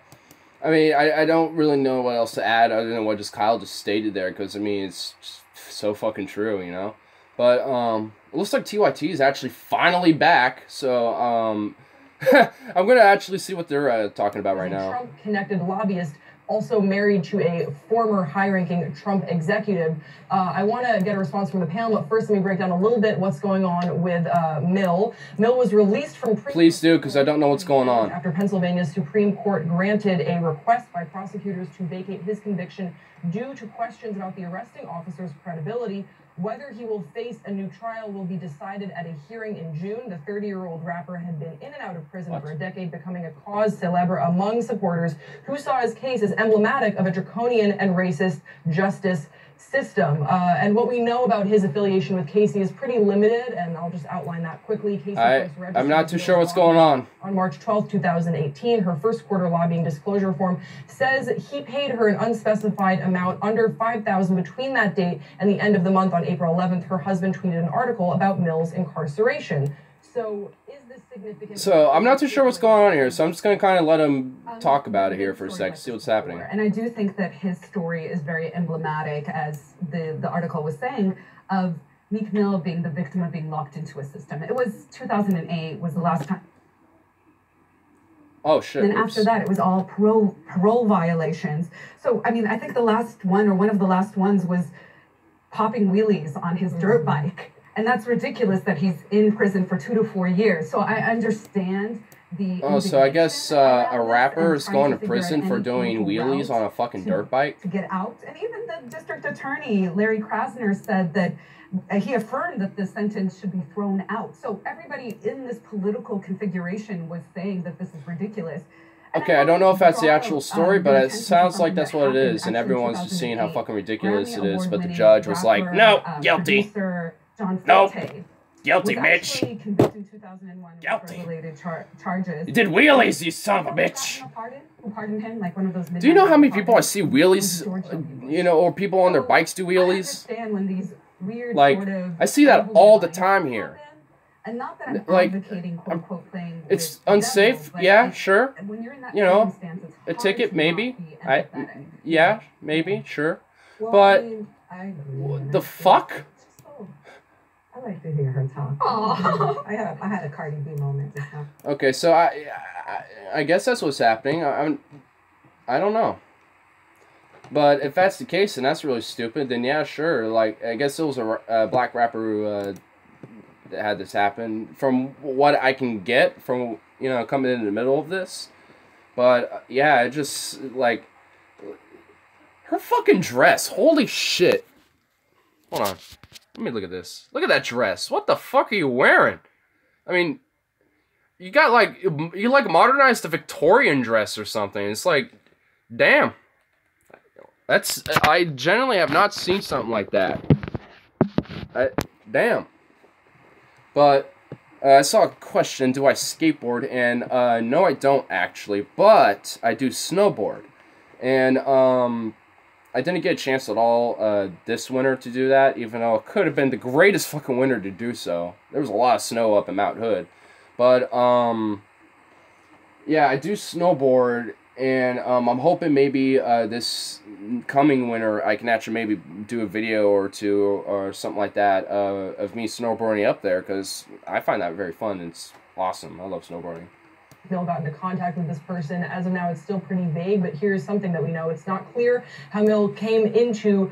I mean, I don't really know what else to add other than what Kyle just stated there, because, I mean, it's just so fucking true, you know? But, it looks like TYT is actually finally back, so, I'm going to actually see what they're talking about right now. Trump-connected lobbyist, also married to a former high-ranking Trump executive. I want to get a response from the panel, but first let me break down a little bit what's going on with Mill. Mill was released from prison. Please do, because I don't know what's going on. After Pennsylvania's Supreme Court granted a request by prosecutors to vacate his conviction due to questions about the arresting officer's credibility. Whether he will face a new trial will be decided at a hearing in June. The 30-year-old rapper had been in and out of prison for a decade, becoming a cause célèbre among supporters who saw his case as emblematic of a draconian and racist justice system. And what we know about his affiliation with Casey is pretty limited, and I'll just outline that quickly. Casey I'm not too sure what's going on. On March 12, 2018, her first quarter lobbying disclosure form says he paid her an unspecified amount under $5,000 between that date and the end of the month. On April 11th, her husband tweeted an article about Mill's incarceration. So is this significant? So I'm not too sure what's going on here, so I'm just going to kind of let him talk about it here for a sec, see what's happening. And I do think that his story is very emblematic, as the article was saying, of Meek Mill being the victim of being locked into a system. It was 2008 was the last time. Oh, shit. And after that, it was all parole violations. So, I mean, I think the last one, or one of the last ones, was popping wheelies on his dirt bike. And that's ridiculous that he's in prison for 2 to 4 years. So I understand the... Oh, so I guess a rapper is going to prison for doing wheelies on a fucking dirt bike? To get out. And even the district attorney, Larry Krasner, said that he affirmed that the sentence should be thrown out. So everybody in this political configuration was saying that this is ridiculous. Okay, I don't know if that's the actual story, but it sounds like that's what it is, and everyone's just seeing how fucking ridiculous it is, but the judge was like, no, guilty. Nope. Guilty, bitch. Guilty. Charges. You did wheelies, you son of a bitch. Who pardoned him, like one of those. Do you know how many people I see wheelies, you know, or people on their bikes do wheelies? I understand when these weird like, sort of I see that all the time here. And not that I'm like, advocating quote unquote playing. It's unsafe, yeah, sure. When you're in that you know, it's a ticket, maybe. Yeah, maybe, sure. Well, but I the fuck? I like to hear her talk. I had a Cardi B moment just now. Okay, so I guess that's what's happening. I don't know. But if that's the case, and that's really stupid, then yeah, sure. Like, I guess it was a black rapper who that had this happen. From what I can get from, you know, coming in the middle of this. But, yeah, it just, like, her fucking dress. Holy shit. Hold on. Let me look at this. Look at that dress. What the fuck are you wearing? I mean, you got, like, you, like, modernized the Victorian dress or something. It's like, damn. I generally have not seen something like that. Damn. But, I saw a question, do I skateboard? And no, I don't actually, but I do snowboard. And I didn't get a chance at all this winter to do that, even though it could have been the greatest fucking winter to do so. There was a lot of snow up in Mount Hood. But, yeah, I do snowboard, and I'm hoping maybe this coming winter I can actually maybe do a video or two or something like that of me snowboarding up there, because I find that very fun and it's awesome. I love snowboarding. Bill got into contact with this person. As of now, it's still pretty vague, but here's something that we know. It's not clear how Mill came to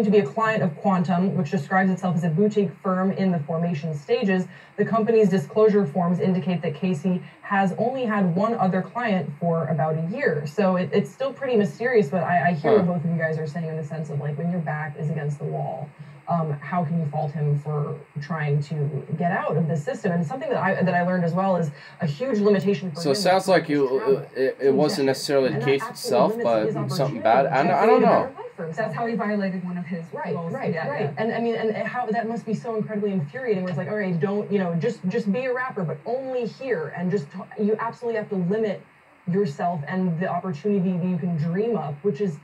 be a client of Quantum, which describes itself as a boutique firm in the formation stages. The company's disclosure forms indicate that Casey has only had one other client for about a year. So it's still pretty mysterious, but I hear what both of you guys are saying in the sense of, like, when your back is against the wall, how can you fault him for trying to get out of this system? And something that I learned as well is a huge limitation for so him. It sounds like it wasn't necessarily the case itself, but something bad. I don't know. That's how he violated one of his rules. Right. And I mean, and how that must be so incredibly infuriating. Where it's like, all right, don't, just be a rapper, but only here, and you absolutely have to limit yourself and the opportunity that you can dream up, which is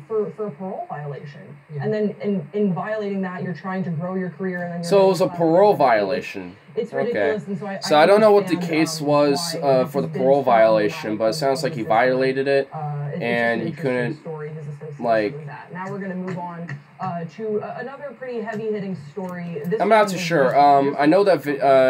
for a parole violation. Yeah. And then in violating that, you're trying to grow your career. And then so it was a parole violation. It's ridiculous. Okay. And so I don't know what the case was for the parole violation, but it sounds like he violated it, and he couldn't, like... Now we're going to move on to another pretty heavy-hitting story. I'm not too sure. I know that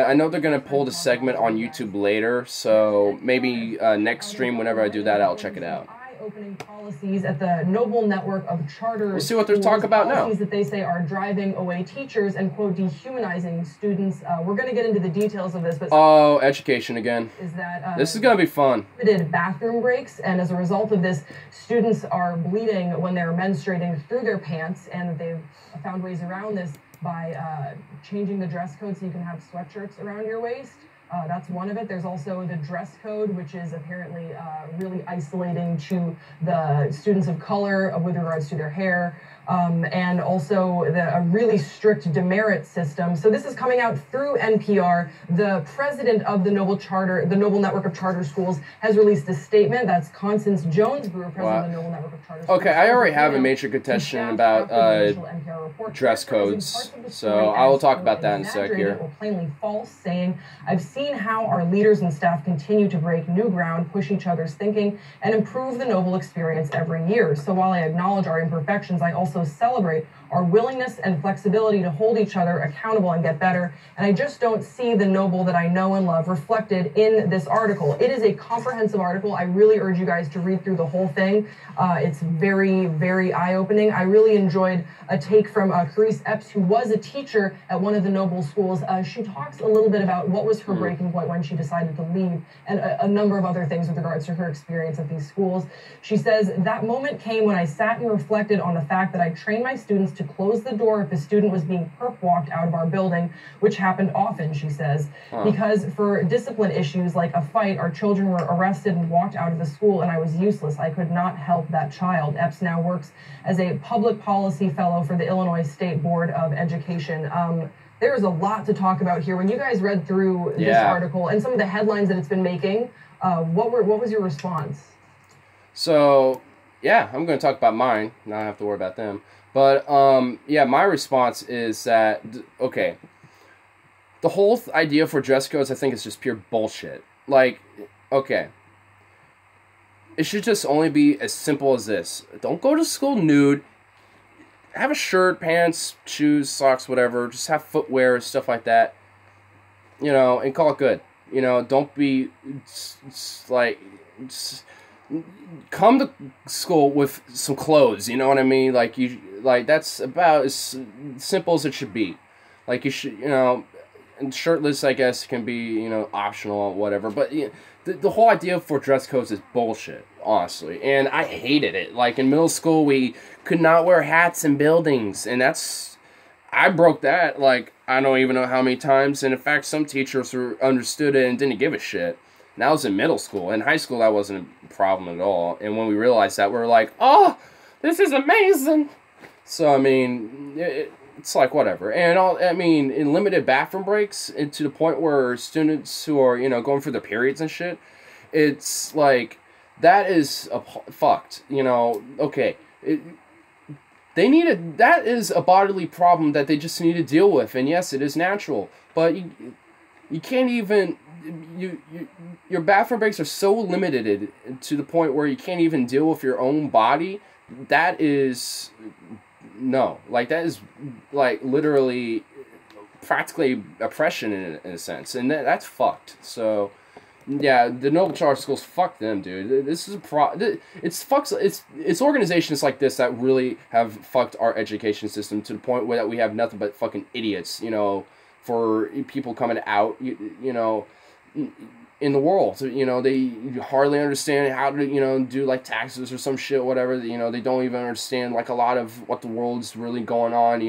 I know they're going to pull the segment on YouTube later, so maybe next stream, whenever I do that, I'll check it out. Opening policies at the Noble network of charter We'll see what they're talking about now. Policies that they say are driving away teachers and, quote, dehumanizing students. We're going to get into the details of this, but... Oh, education again. Is that... this is going to be fun. Limited bathroom breaks, and as a result of this, students are bleeding when they're menstruating through their pants, and they've found ways around this by changing the dress code so you can have sweatshirts around your waist. That's one of it. There's also the dress code, which is apparently really isolating to the students of color with regards to their hair, and also a really strict demerit system. So this is coming out through NPR. The president of the Noble Network of Charter Schools, has released a statement. That's Constance Jones Brewer, president of the Noble Network of Charter Schools. Okay, I already have a major contention about dress codes, so I will talk about that in a sec here. Or plainly false, saying, "I've seen how our leaders and staff continue to break new ground, push each other's thinking, and improve the Noble experience every year. So while I acknowledge our imperfections, I also celebrate our willingness and flexibility to hold each other accountable and get better. And I just don't see the Noble that I know and love reflected in this article." It is a comprehensive article. I really urge you guys to read through the whole thing. It's very, very eye-opening. I really enjoyed a take from Carice Epps, who was a teacher at one of the Noble schools. She talks a little bit about what was her breaking point when she decided to leave, and a number of other things with regards to her experience at these schools. She says, "That moment came when I sat and reflected on the fact that I trained my students to close the door if a student was being perp walked out of our building, which happened often," she says, "because for discipline issues like a fight, our children were arrested and walked out of the school, and I was useless. I could not help that child." Epps now works as a public policy fellow for the Illinois State Board of Education. There's a lot to talk about here. When you guys read through this article and some of the headlines that it's been making, what was your response? So, yeah, I'm going to talk about mine. Now I have to worry about them. But, yeah, my response is that, okay, the whole idea for dress codes, I think, is just pure bullshit. Like, okay, it should just only be as simple as this. Don't go to school nude. Have a shirt, pants, shoes, socks, whatever. Just have footwear, stuff like that. You know, and call it good. You know, don't be, like, come to school with some clothes, you know what I mean? Like, that's about as simple as it should be. Like, you should, you know, and shirtless, I guess, can be, you know, optional or whatever. But, you know, the whole idea for dress codes is bullshit, honestly. And I hated it. Like, in middle school, we could not wear hats in buildings. And I broke that, like, I don't even know how many times. And, in fact, some teachers understood it and didn't give a shit. And that was in middle school. In high school, that wasn't a problem at all. And when we realized that, we were like, oh, this is amazing. So, I mean, it's like whatever. And I mean, in limited bathroom breaks, and to the point where students who are going through their periods and shit, it's like that is fucked. Okay, that is a bodily problem that they just need to deal with. And yes, it is natural, but you can't even. Your bathroom breaks are so limited to the point where you can't even deal with your own body. That is no, like that is like literally practically oppression in a sense, and that's fucked. So yeah, the Noble Charter Schools, fuck them, dude. This is it's organizations like this that really have fucked our education system to the point where that we have nothing but fucking idiots, for people coming out, in the world. So, they hardly understand how to, do like taxes or some shit, whatever. They don't even understand like a lot of what the world's really going on.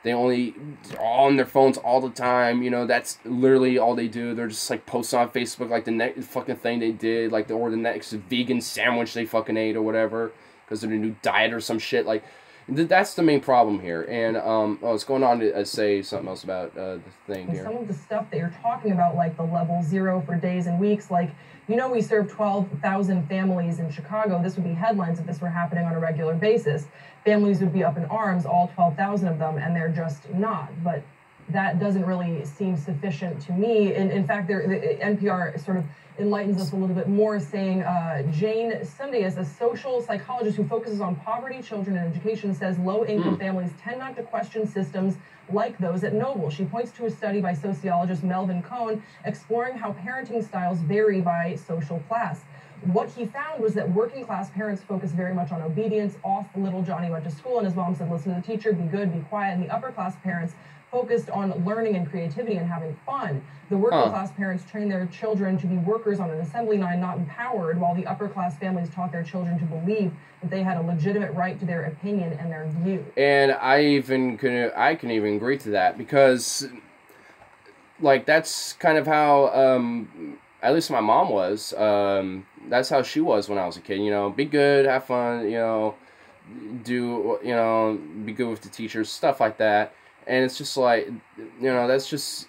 They only all on their phones all the time. That's literally all they do. They're just like posting on Facebook like the next fucking thing they did, like or the next vegan sandwich they fucking ate or whatever, because of their new diet or some shit. Like that's the main problem here. And it's going on to say something else about the thing here. Some of the stuff that you're talking about, like the level 0 for days and weeks, like we serve 12,000 families in Chicago. This would be headlines if this were happening on a regular basis. Families would be up in arms, all 12,000 of them, and they're just not. But that doesn't really seem sufficient to me. In fact, the NPR sort of enlightens us a little bit more, saying Jane Sundays, a social psychologist who focuses on poverty, children, and education, says low-income families tend not to question systems like those at Noble. She points to a study by sociologist Melvin Cohn exploring how parenting styles vary by social class. What he found was that working class parents focus very much on obedience. Off little Johnny went to school and his mom said, listen to the teacher, be good, be quiet. And the upper class parents focused on learning and creativity and having fun. The working class parents trained their children to be workers on an assembly line, not empowered, while the upper class families taught their children to believe that they had a legitimate right to their opinion and their view. And I can even agree to that, because like that's kind of how at least my mom was. That's how she was when I was a kid. Be good, have fun, be good with the teachers, stuff like that. And it's just like, that's just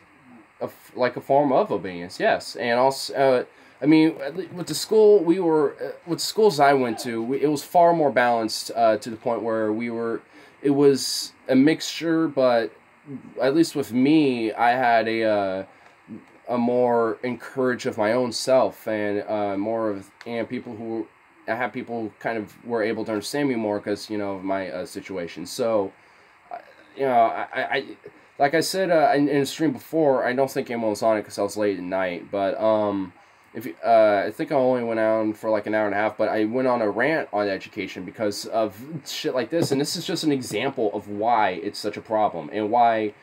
like a form of obedience, yes. And also, I mean, with the school with the schools I went to, it was far more balanced to the point where it was a mixture, but at least with me, I had a more encourage of my own self, and I had people kind of were able to understand me more because, of my situation. So, I like I said in the stream before, I don't think anyone was on it because I was late at night. But I think I only went on for like an hour and a half, but I went on a rant on education because of shit like this, and this is just an example of why it's such a problem and why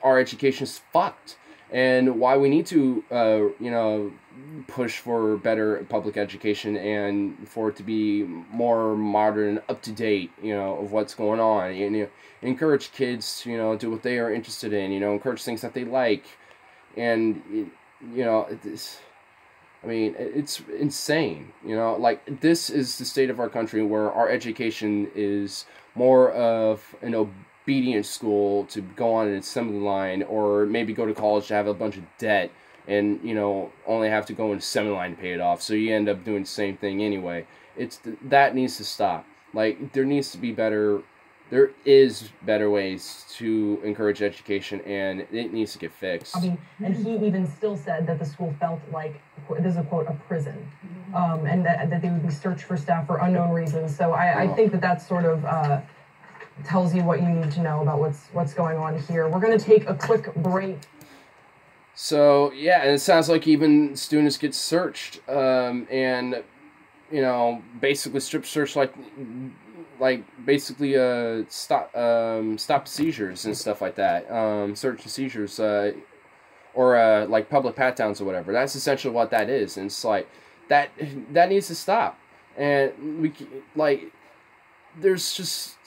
our education is fucked, and why we need to push for better public education and for it to be more modern, up to date, of what's going on, and encourage kids to do what they are interested in, encourage things that they like, and it's insane, like this is the state of our country where our education is more of an obedient school to go on an assembly line, or maybe go to college to have a bunch of debt and only have to go in assembly line to pay it off, so you end up doing the same thing anyway. That needs to stop. Like there is better ways to encourage education, and it needs to get fixed. I mean, and he even still said that the school felt like, this is a quote, a prison, and that they would be searched for staff for unknown reasons. So I think that sort of tells you what you need to know about what's going on here. We're going to take a quick break. So yeah, and it sounds like even students get searched, and basically strip search, like basically stop seizures and stuff like that, search and seizures, or like public pat downs or whatever. That's essentially what that is, and it's like that needs to stop. And there's just,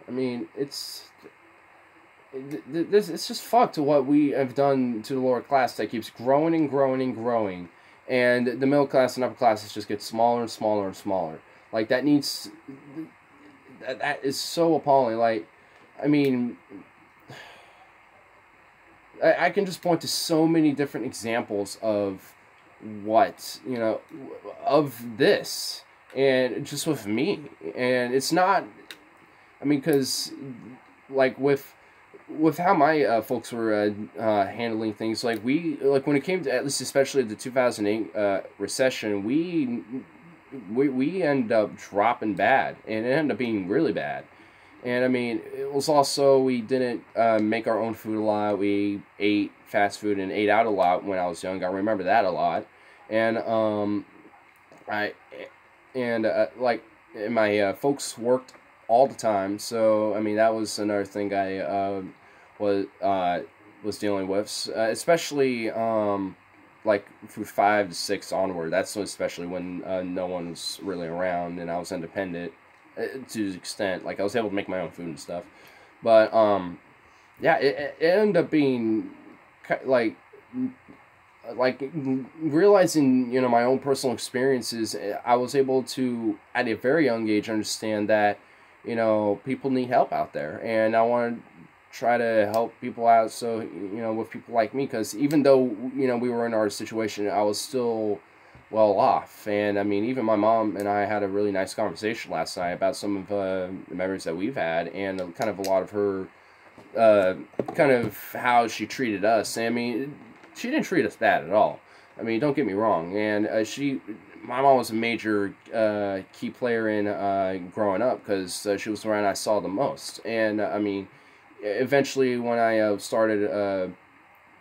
I mean, it's just fucked to what we have done to the lower class that keeps growing and growing and growing, and the middle class and upper classes just get smaller and smaller and smaller. Like that is so appalling. Like I mean, I can just point to so many different examples of what, you know, of this, and just with me. And it's not, I mean, because, like, with how my folks were handling things, like, when it came to, at least especially the 2008 recession, we ended up dropping bad, and it ended up being really bad. And I mean, it was also, we didn't make our own food a lot. We ate fast food and ate out a lot when I was young. I remember that a lot. And like, my folks worked all the time, so I mean, that was another thing I was dealing with, especially like from 5 to 6 onward. That's especially when no one was really around and I was independent. To the extent, like, I was able to make my own food and stuff, but yeah, it ended up being like realizing, you know, my own personal experiences. I was able to, at a very young age, understand that, you know, people need help out there, and I want to try to help people out. So, you know, with people like me, because even though, you know, we were in our situation, I was still well off. And I mean, even my mom and I had a really nice conversation last night about some of the memories that we've had, and kind of a lot of her kind of how she treated us. And I mean, she didn't treat us bad at all. I mean, don't get me wrong. And my mom was a major key player in growing up, because she was the one I saw the most. And I mean, eventually when I started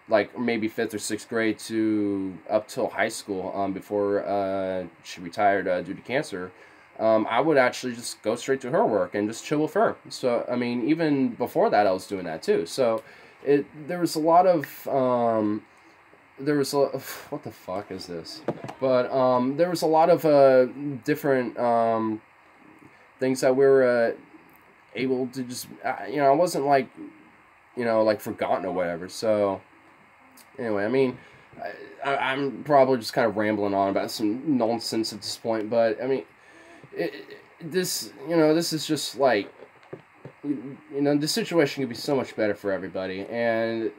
like maybe 5th or 6th grade to up till high school, before she retired due to cancer, I would actually just go straight to her work and just chill with her. So I mean, even before that, I was doing that too. So there was a lot of what the fuck is this? But there was a lot of different things that we were able to just, you know, I wasn't like, you know, like forgotten or whatever. So anyway, I mean, I'm probably just kind of rambling on about some nonsense at this point, but I mean, this is just like, you know, the situation could be so much better for everybody, and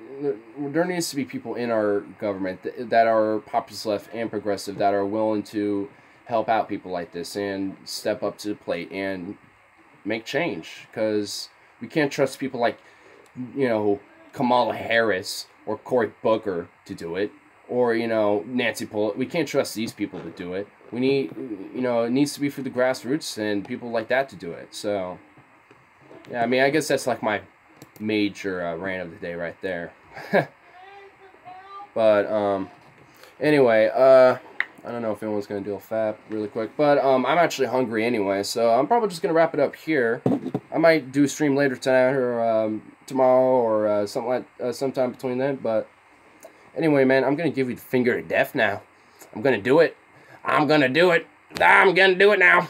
there needs to be people in our government that are populist left and progressive, that are willing to help out people like this and step up to the plate and make change, because we can't trust people like, you know, Kamala Harris or Cory Booker to do it, or, you know, Nancy Pelosi. We can't trust these people to do it. We need, you know, it needs to be for the grassroots and people like that to do it. So yeah, I mean, I guess that's like my major rant of the day right there. But anyway, I don't know if anyone's gonna do a fap really quick, but I'm actually hungry anyway, so I'm probably just gonna wrap it up here. I might do a stream later tonight or tomorrow or something like sometime between then. But anyway, man, I'm gonna give you the finger of death now. I'm gonna do it. I'm gonna do it. I'm gonna do it now.